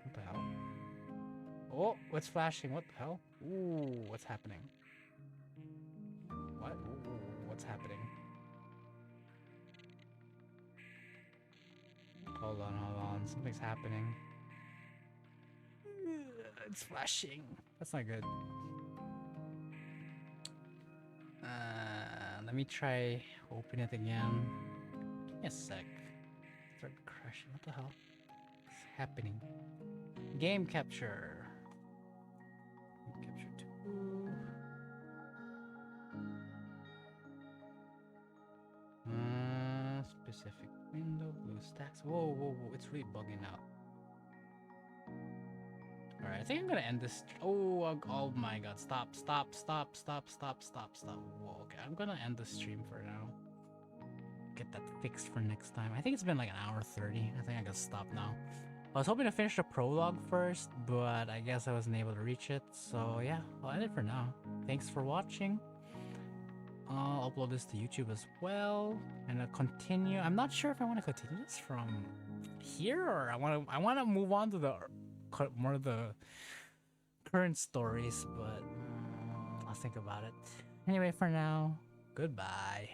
Speaker 1: What the hell? Oh, what's flashing? What the hell? Ooh, what's happening? What? Ooh, what's happening? Hold on. Something's happening. It's flashing. That's not good. Let me try open it again. Give me a sec. Start crashing. What the hell? What's happening? Game capture. Game capture 2. Specific window, blue stacks. Whoa. It's really bugging out. Alright, I think I'm gonna end this. Oh my god. Stop. Whoa, okay. I'm gonna end the stream for now. Get that fixed for next time. I think it's been like an hour 30. I think I gotta stop now. I was hoping to finish the prologue first, but I guess I wasn't able to reach it. So yeah, I'll end it for now. Thanks for watching. I'll upload this to YouTube as well, and I'll continue. I'm not sure if I want to continue this from here or I want to move on to the more of the current stories, but I'll think about it. Anyway, for now, goodbye.